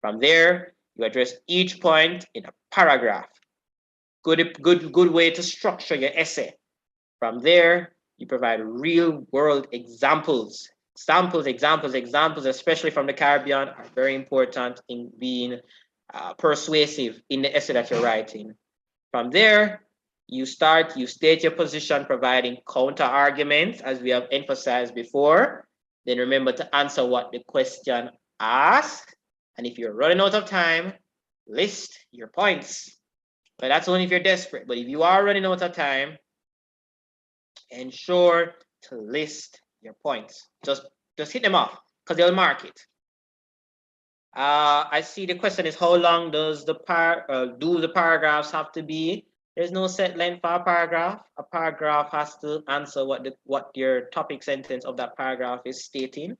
From there, you address each point in a paragraph. Good way to structure your essay. From there, you provide real world examples. Examples, especially from the Caribbean, are very important in being persuasive in the essay that you're writing. From there, you state your position, providing counter arguments, as we have emphasized before. Then remember to answer what the question asks. And if you're running out of time, list your points. But that's only if you're desperate. But if you are running out of time, ensure to list your points. Just hit them off, because they'll mark it. I see the question is, how long does do the paragraphs have to be? There's no set length for a paragraph. A paragraph has to answer what your topic sentence of that paragraph is stating.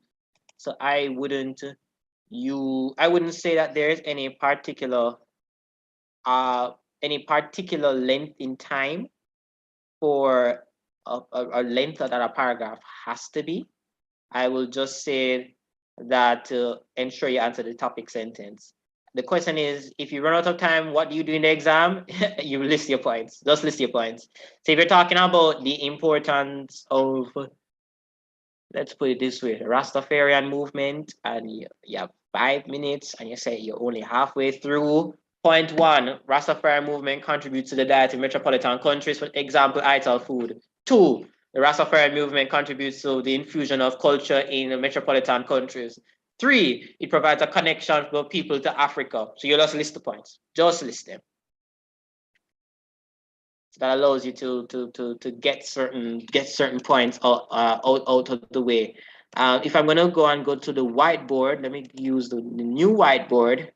So I wouldn't say that there's any particular length in time for a length that a paragraph has to be. I will just say that to ensure you answer the topic sentence. The question is, if you run out of time, what do you do in the exam? You list your points. Just list your points. So if you're talking about the importance of, let's put it this way, the Rastafarian movement, and you have 5 minutes, and you say you're only halfway through. Point 1, Rastafarian movement contributes to the diet in metropolitan countries. For example, ital food. 2, the Rastafarian movement contributes to the infusion of culture in metropolitan countries. 3, it provides a connection for people to Africa. So you just list the points. Just list them. So that allows you to get certain points out of the way. If I'm going to go to the whiteboard, let me use the new whiteboard.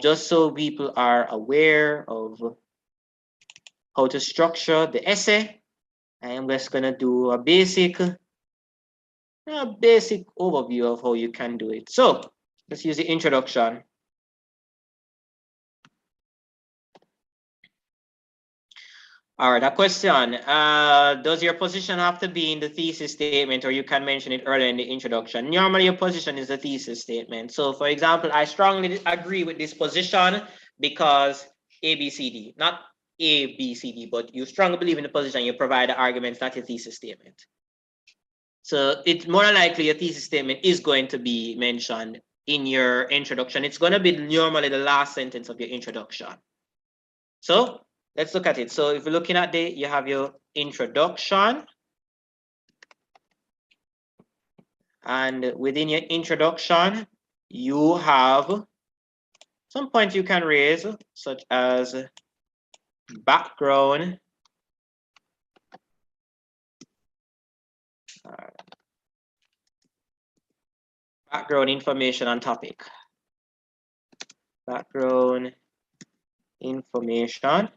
Just so people are aware of how to structure the essay. I'm just going to do a basic overview of how you can do it. So let's use the introduction. All right, a question. Does your position have to be in the thesis statement, or you can mention it earlier in the introduction? Normally, your position is the thesis statement. So, for example, I strongly agree with this position because ABCD, not ABCD, but you strongly believe in the position, you provide the arguments, not your thesis statement. So it's more than likely your thesis statement is going to be mentioned in your introduction. It's going to be normally the last sentence of your introduction. So let's look at it. So if you're looking at you have your introduction. And within your introduction, you have some points you can raise, such as background, background information on topic. Background information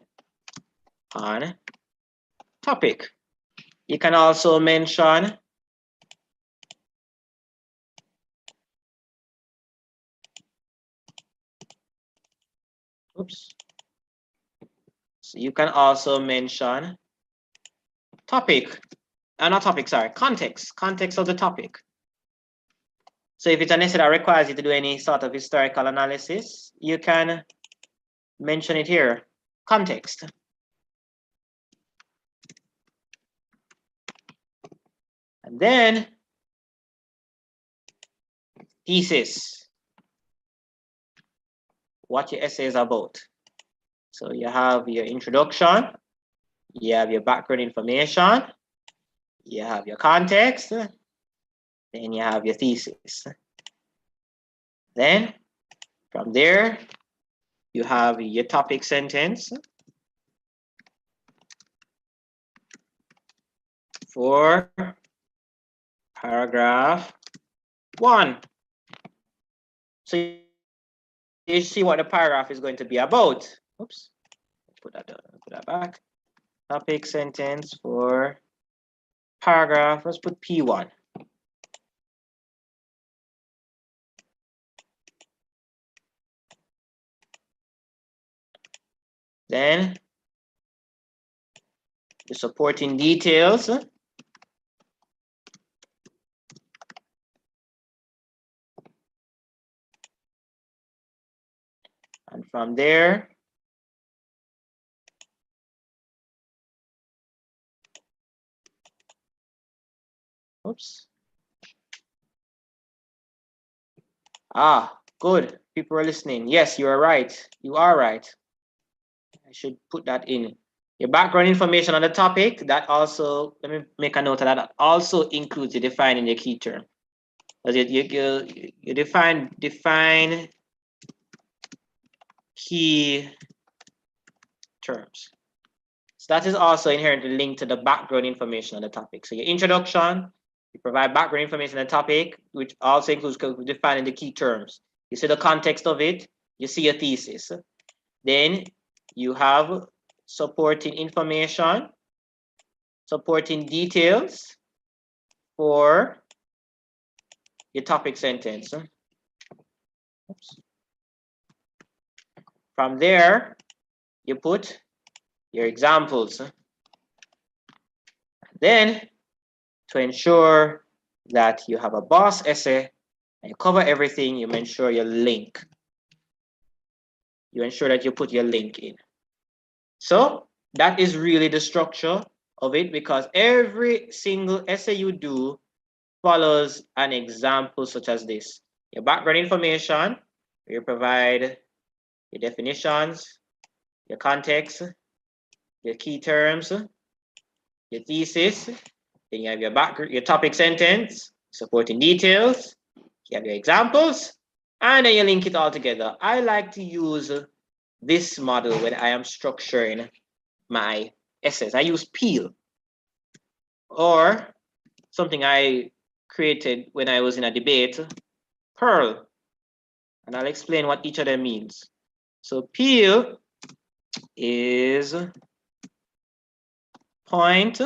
on topic. You can also mention So you can also mention topic, not topic, sorry, context of the topic. So if it's an essay that requires you to do any sort of historical analysis, you can mention it here, context. And then thesis, what your essay is about. So you have your introduction, you have your background information, you have your context, then you have your thesis. Then from there, you have your topic sentence for paragraph 1. So you see what the paragraph is going to be about. Oops, put that back. Topic sentence for paragraph, let's put P1. Then the supporting details. And from there, oops. Good. People are listening. Yes, you are right. You are right. I should put that in. Your background information on the topic, that also, let me make a note of that, that also includes you defining your key term. You define key terms. So that is also inherently linked to the background information on the topic. So your introduction, you provide background information on the topic, which also includes defining the key terms. You see the context of it, you see your thesis. Then you have supporting information, supporting details for your topic sentence. Oops. From there, you put your examples. Then, to ensure that you have a boss essay and you cover everything, you ensure your link. You ensure that you put your link in. So that is really the structure of it, because every single essay you do follows an example such as this. Your background information, you provide your definitions, your context, your key terms, your thesis, then you have your topic sentence, supporting details, you have your examples, and then you link it all together. I like to use this model when I am structuring my essays. I use Peel, or something I created when I was in a debate, Pearl, and I'll explain what each of them means. So Peel is point,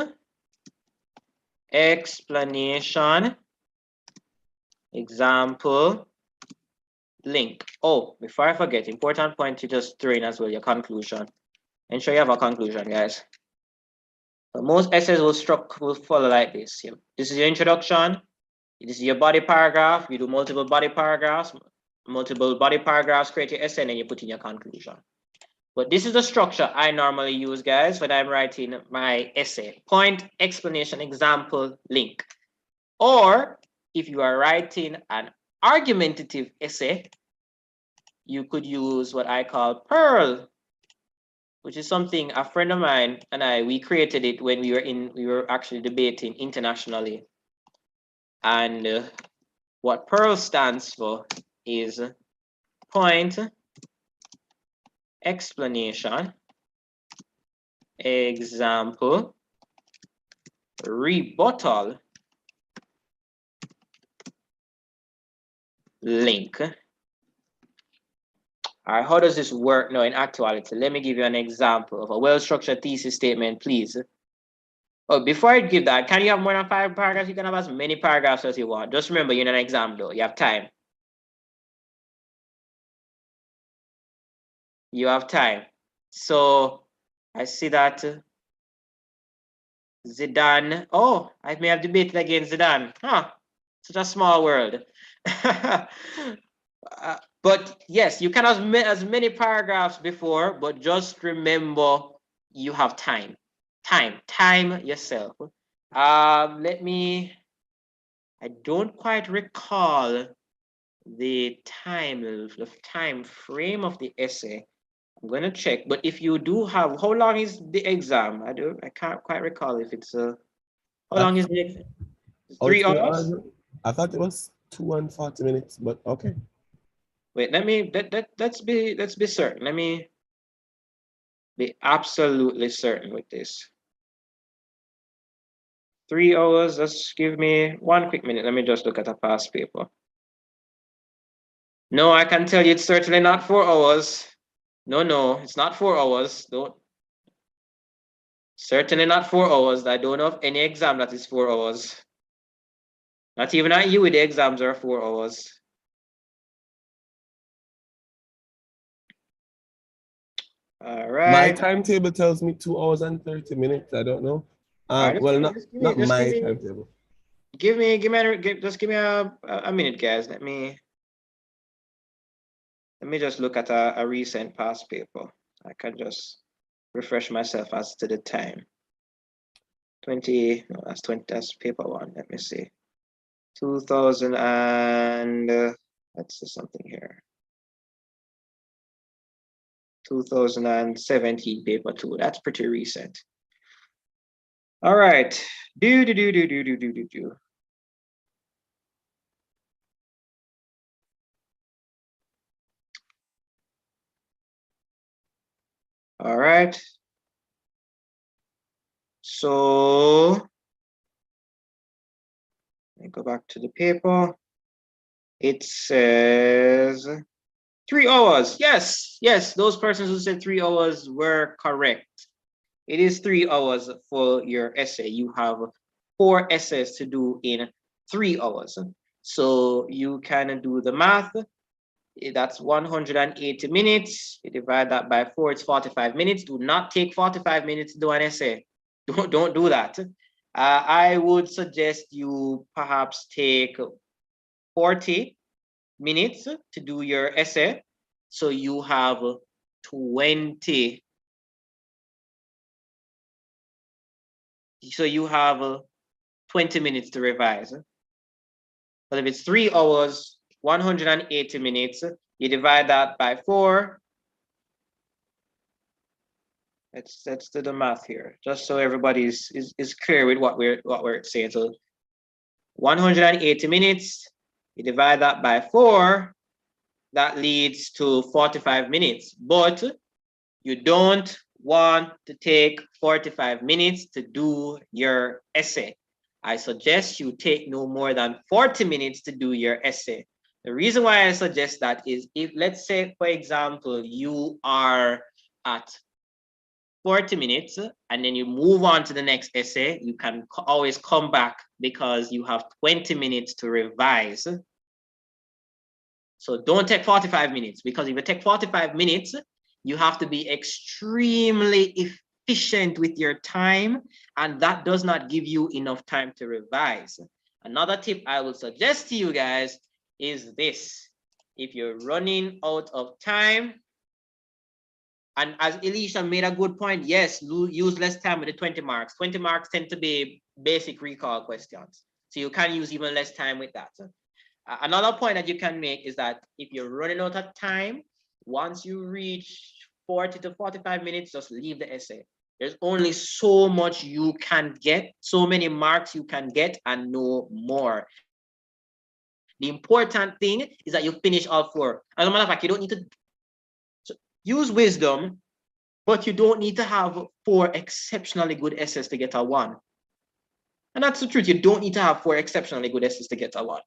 explanation, example, link. Oh, before I forget, important point to just throw in as well, your conclusion. Ensure you have a conclusion, guys. So most essays will follow like this. This is your introduction. This is your body paragraph. You do multiple body paragraphs, create your essay, and then you put in your conclusion. But this is the structure I normally use, guys, when I'm writing my essay. Point, explanation, example, link. Or if you are writing an argumentative essay, you could use what I call Pearl, which is something a friend of mine and we created it when we were actually debating internationally. And what Pearl stands for is point, explanation, example, rebuttal, link. All right, how does this work now in actuality? Let me give you an example of a well-structured thesis statement, please. Oh, before I give that, can you have more than 5 paragraphs? You can have as many paragraphs as you want. Just remember, you're in an exam though. You have time. You have time. So I see that Zidane. Oh, I may have debated against Zidane. Huh. Such a small world. But yes, you can have as many paragraphs before, but just remember you have time. Time yourself. Let me, I don't quite recall the time frame of the essay. I'm going to check, but if you do have, how long is the exam? I can't quite recall if it's how long is the exam? 3 hours? I thought it was 2 and 40 minutes, but okay. Wait, let's be certain. Let me be absolutely certain with this. 3 hours, just give me 1 quick minute. Let me just look at a past paper. No, I can tell you it's certainly not 4 hours. No, it's not 4 hours. Don't. Certainly not 4 hours. I don't know of any exam that is 4 hours. Not even at you, the exams are 4 hours. All right. My timetable tells me 2 hours and 30 minutes. I don't know. Well, not my timetable. Just give me a minute, guys. Let me just look at a recent past paper. I can just refresh myself as to the time. 20, no, that's paper 1. Let me see. 2000 and let's see something here. 2017 paper 2. That's pretty recent. All right. Do. All right. So let me go back to the paper. It says 3 hours. Yes, those persons who said 3 hours were correct. It is 3 hours for your essay. You have 4 essays to do in 3 hours. So you can do the math. That's 180 minutes. You divide that by 4, it's 45 minutes. Do not take 45 minutes to do an essay. Don't do that. I would suggest you perhaps take 40 minutes to do your essay. So you have 20. So you have 20 minutes to revise. But if it's 3 hours, 180 minutes, you divide that by 4. Let's do the math here, just so everybody is clear with what we're saying. So 180 minutes, you divide that by 4, that leads to 45 minutes. But you don't want to take 45 minutes to do your essay. I suggest you take no more than 40 minutes to do your essay. The reason why I suggest that is if, let's say, for example, you are at 40 minutes and then you move on to the next essay, you can always come back because you have 20 minutes to revise. So don't take 45 minutes, because if you take 45 minutes, you have to be extremely efficient with your time, and that does not give you enough time to revise. Another tip I will suggest to you guys is this. If you're running out of time, and as Elisha made a good point, yes, use less time with the 20 marks. 20 marks tend to be basic recall questions. So you can use even less time with that. Another point that you can make is that if you're running out of time, once you reach 40 to 45 minutes, just leave the essay. There's only so much you can get, so many marks you can get, and no more. The important thing is that you finish all 4. As a matter of fact, you don't need to use wisdom, but you don't need to have 4 exceptionally good essays to get a 1. And that's the truth. You don't need to have 4 exceptionally good essays to get a 1.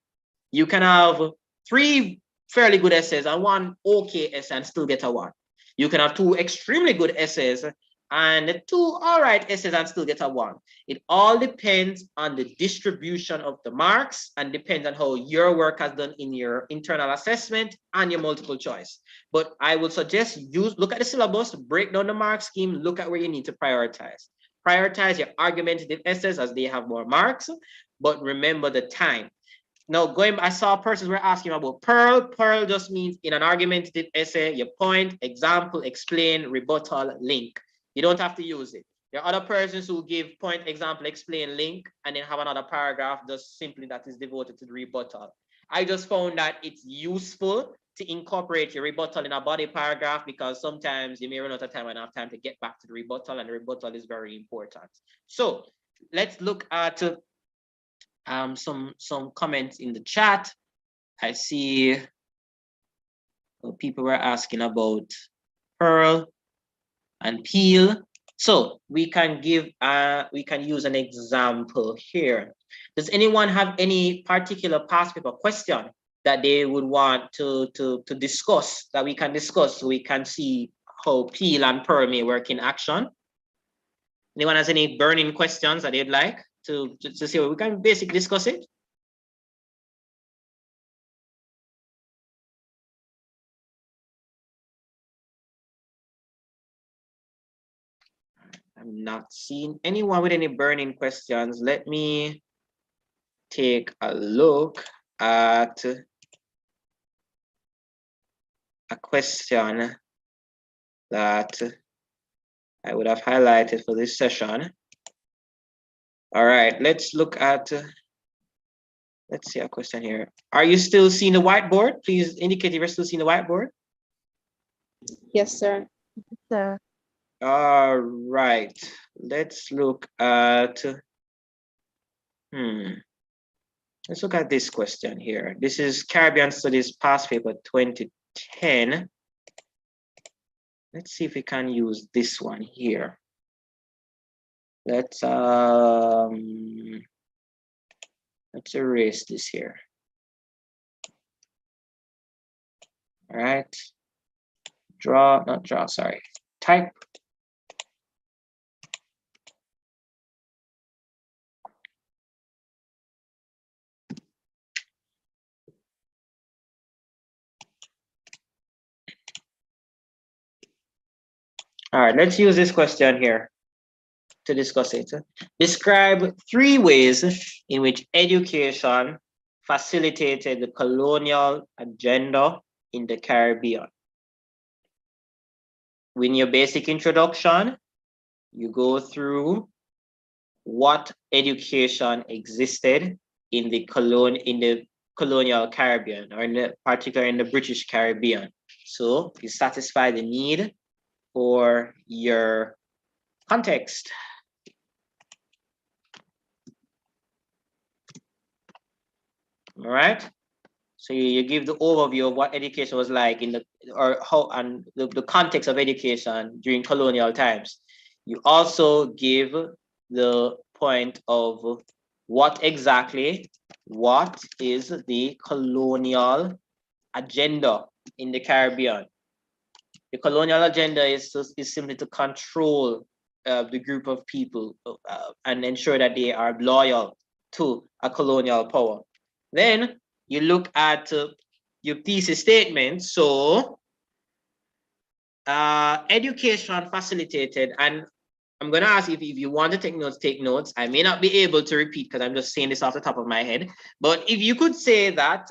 You can have 3 fairly good essays and 1 okay essay and still get a 1. You can have 2 extremely good essays and 2 all right essays and still get a 1. It all depends on the distribution of the marks and depends on how your work has done in your internal assessment and your multiple choice. But I would suggest look at the syllabus, break down the mark scheme, look at where you need to prioritize. Prioritize your argumentative essays as they have more marks, but remember the time. Now, I saw persons were asking about Pearl. Pearl just means in an argumentative essay, your point, example, explain, rebuttal, link. You don't have to use it. There are other persons who give point, example, explain, link, and then have another paragraph just simply that is devoted to the rebuttal. I just found that it's useful to incorporate your rebuttal in a body paragraph because sometimes you may run out of time and have time to get back to the rebuttal, and the rebuttal is very important. So let's look at some comments in the chat. I see people were asking about Pearl and Peel. So we can use an example here. Does anyone have any particular past paper question that they would want to discuss, that we can discuss so we can see how Peel and Pearl may work in action? Anyone has any burning questions that they'd like to see? We can basically discuss it. I'm not seeing anyone with any burning questions. Let me take a look at a question that I would have highlighted for this session. All right, let's look at, let's see a question here. Are you still seeing the whiteboard? Please indicate if you're still seeing the whiteboard. Yes, sir. Sir. All right, let's look at, let's look at this question here. This is Caribbean Studies past paper 2010. Let's see if we can use this one here. Let's erase this here. All right. Sorry. Type. All right, let's use this question here to discuss it. Describe 3 ways in which education facilitated the colonial agenda in the Caribbean. In your basic introduction, you go through what education existed in the colonial Caribbean, or particularly in the British Caribbean. So you satisfy the need for your context. All right. So you give the overview of what education was like in the context of education during colonial times. You also give the point of what is the colonial agenda in the Caribbean. The colonial agenda is simply to control the group of people and ensure that they are loyal to a colonial power. Then you look at your thesis statement. So education facilitated, and I'm going to ask if you want to take notes. I may not be able to repeat because I'm just saying this off the top of my head. But if you could say that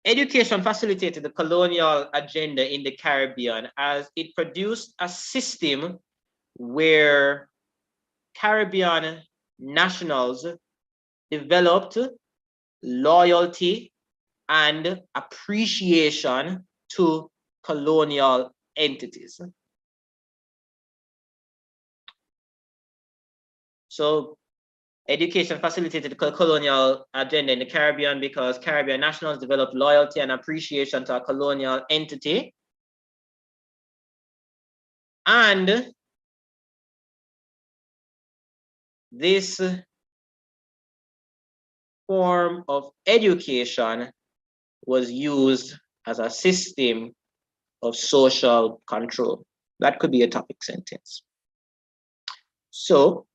education facilitated the colonial agenda in the Caribbean as it produced a system where Caribbean nationals developed loyalty, and appreciation to colonial entities. So education facilitated the colonial agenda in the Caribbean because Caribbean nationals developed loyalty and appreciation to a colonial entity. And this form of education was used as a system of social control. That could be a topic sentence. So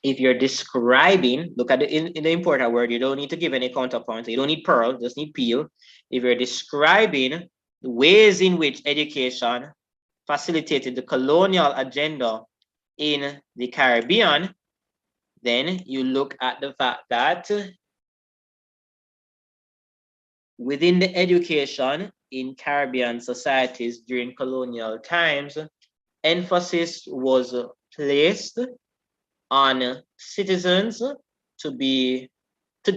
if you're describing, look at in the important word, you don't need to give any counterpoint. You don't need pearl, just need peel. If you're describing the ways in which education facilitated the colonial agenda in the Caribbean, then you look at the fact that within the education in Caribbean societies during colonial times, emphasis was placed on citizens to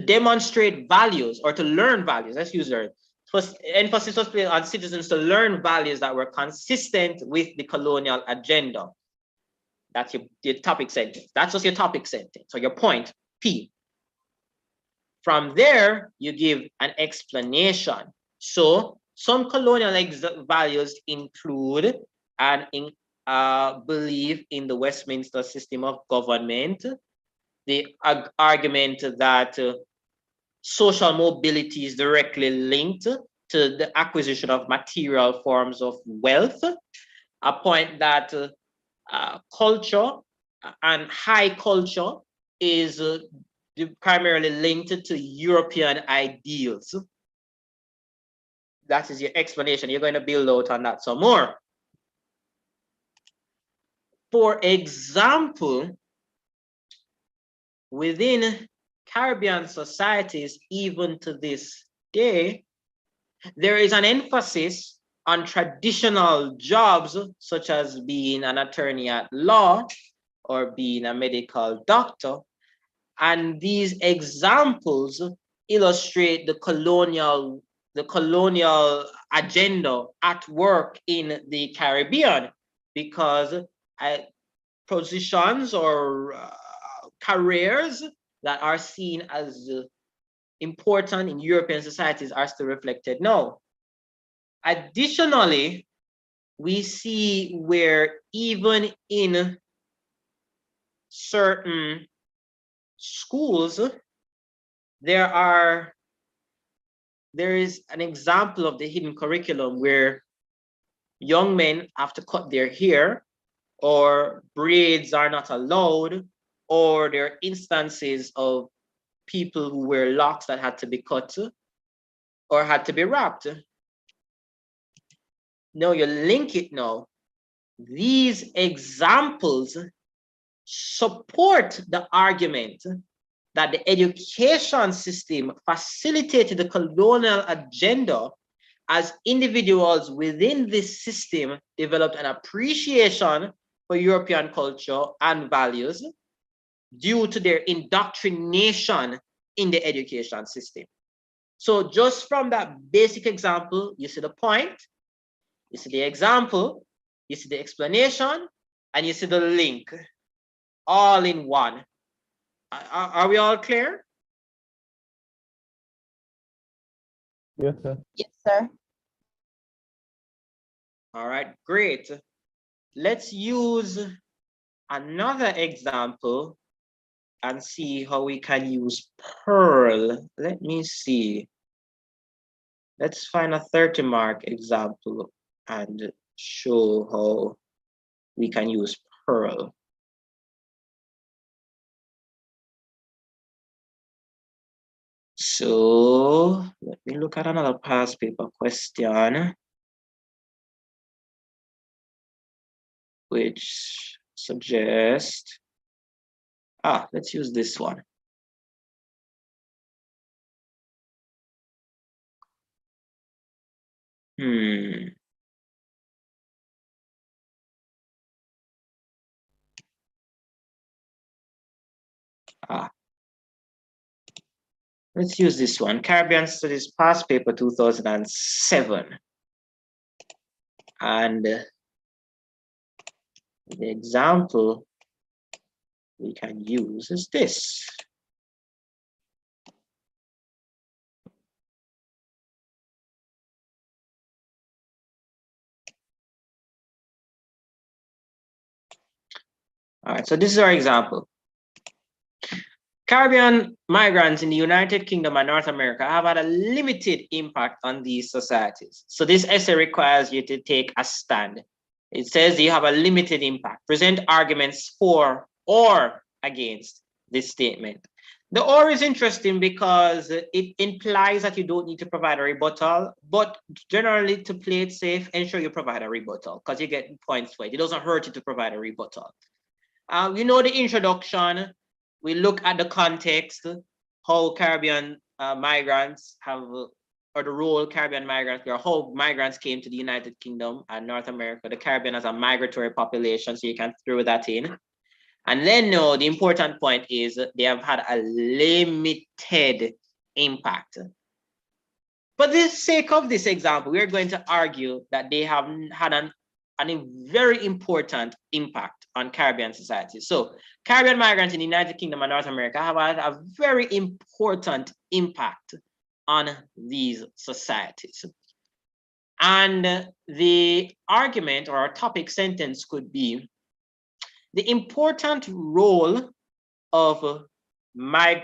demonstrate values or to learn values. Let's use that. First, emphasis was placed on citizens to learn values that were consistent with the colonial agenda. That's your topic sentence. That's just your topic sentence. So your point, P. From there, you give an explanation. So some colonial values include an belief in the Westminster system of government, the argument that social mobility is directly linked to the acquisition of material forms of wealth, a point that culture and high culture is primarily linked to European ideals. That is your explanation. You're going to build out on that some more. For example, within Caribbean societies, even to this day, there is an emphasis on traditional jobs, such as being an attorney at law or being a medical doctor. And these examples illustrate the colonial agenda at work in the Caribbean, because positions or careers that are seen as important in European societies are still reflected now. Additionally, we see where even in certain schools, there is an example of the hidden curriculum where young men have to cut their hair, or braids are not allowed, or there are instances of people who wear locks that had to be cut or had to be wrapped. Now you link it now. These examples support the argument that the education system facilitated the colonial agenda, as individuals within this system developed an appreciation for European culture and values due to their indoctrination in the education system. So just from that basic example, you see the point, you see the example, you see the explanation, and you see the link, all in one. Are we all clear? Yes, sir. Yes, sir. All right, great. Let's use another example and see how we can use Pearl. Let me see. Let's find a 30-mark example and show how we can use Pearl. So let me look at another past paper question, which suggests, let's use this one. Let's use this one, Caribbean Studies past paper 2007. And the example we can use is this. All right, so this is our example. Caribbean migrants in the United Kingdom and North America have had a limited impact on these societies. So this essay requires you to take a stand. It says you have a limited impact. Present arguments for or against this statement. The or is interesting because it implies that you don't need to provide a rebuttal, but generally to play it safe, ensure you provide a rebuttal because you get points for it. It doesn't hurt you to provide a rebuttal. You know the introduction. We look at the context, how Caribbean migrants have, or the role Caribbean migrants, or how migrants came to the United Kingdom and North America. The Caribbean has a migratory population, so you can throw that in. And then no, the important point is they have had a limited impact. For the sake of this example, we're going to argue that they have had a very important impact on Caribbean society. So Caribbean migrants in the United Kingdom and North America have had a very important impact on these societies. And the argument or our topic sentence could be the important role of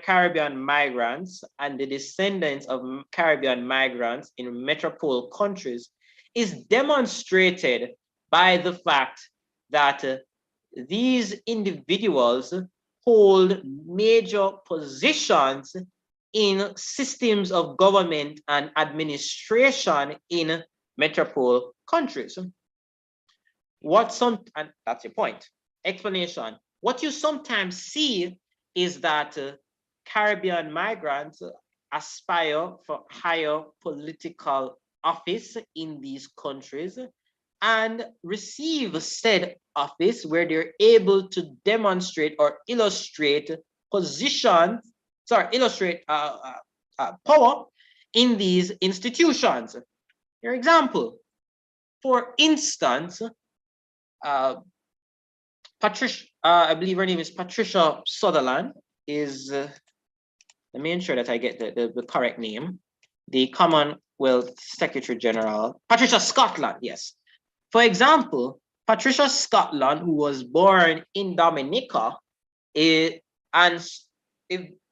Caribbean migrants and the descendants of Caribbean migrants in metropole countries is demonstrated by the fact that these individuals hold major positions in systems of government and administration in metropole countries. And that's your point. Explanation. What you sometimes see is that Caribbean migrants aspire for higher political office in these countries and receive said office where they're able to demonstrate or illustrate power in these institutions. Your example, for instance, Patricia, I believe her name is Patricia Sutherland, is, let me ensure that I get the correct name, the Commonwealth Secretary General, Patricia Scotland, yes. For example, Patricia Scotland, who was born in Dominica and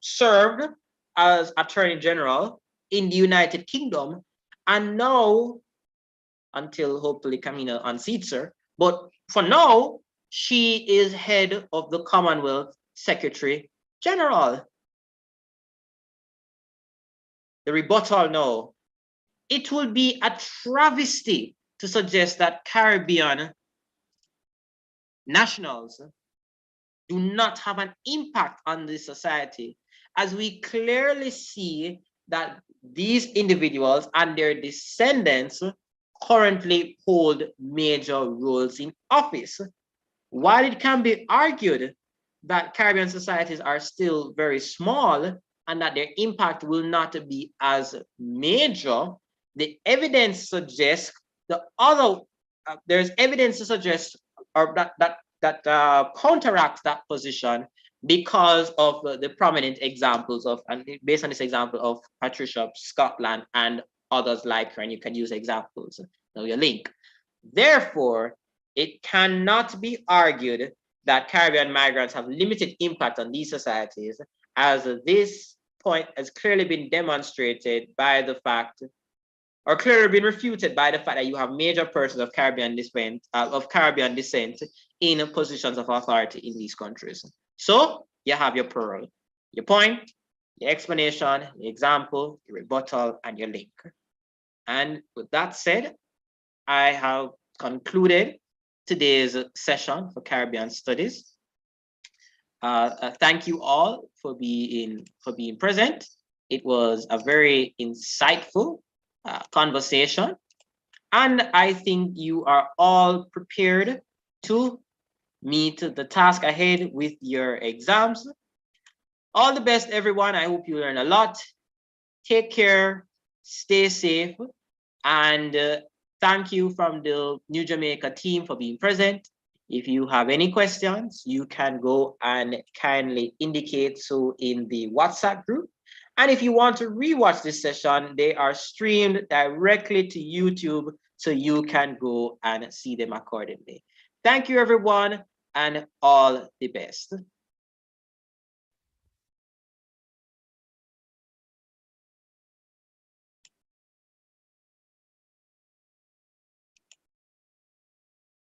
served as Attorney General in the United Kingdom, and now, until hopefully Camina unseats her, but for now, she is head of the Commonwealth Secretary General. The rebuttal now. It would be a travesty to suggest that Caribbean nationals do not have an impact on the society, as we clearly see that these individuals and their descendants currently hold major roles in office. While it can be argued that Caribbean societies are still very small and that their impact will not be as major, the evidence suggests there's evidence to suggest or that counteracts that position because of the prominent examples of, and based on this example of Patricia Scotland and others like her, and you can use examples, your link. Therefore, it cannot be argued that Caribbean migrants have limited impact on these societies, as this point has clearly been demonstrated by the fact, or clearly been refuted by the fact that you have major persons of Caribbean descent in positions of authority in these countries. So you have your pearl, your point, your explanation, your example, your rebuttal, and your link. And with that said, I have concluded today's session for Caribbean Studies. Thank you all for being present. It was a very insightful conversation, and I think you are all prepared to meet the task ahead with your exams. All the best, everyone. I hope you learn a lot. take care, stay safe, and thank you from the New Jamaica team for being present. If you have any questions, you can go and kindly indicate so in the WhatsApp group. And if you want to rewatch this session, they are streamed directly to YouTube, so you can go and see them accordingly. Thank you, everyone, and all the best.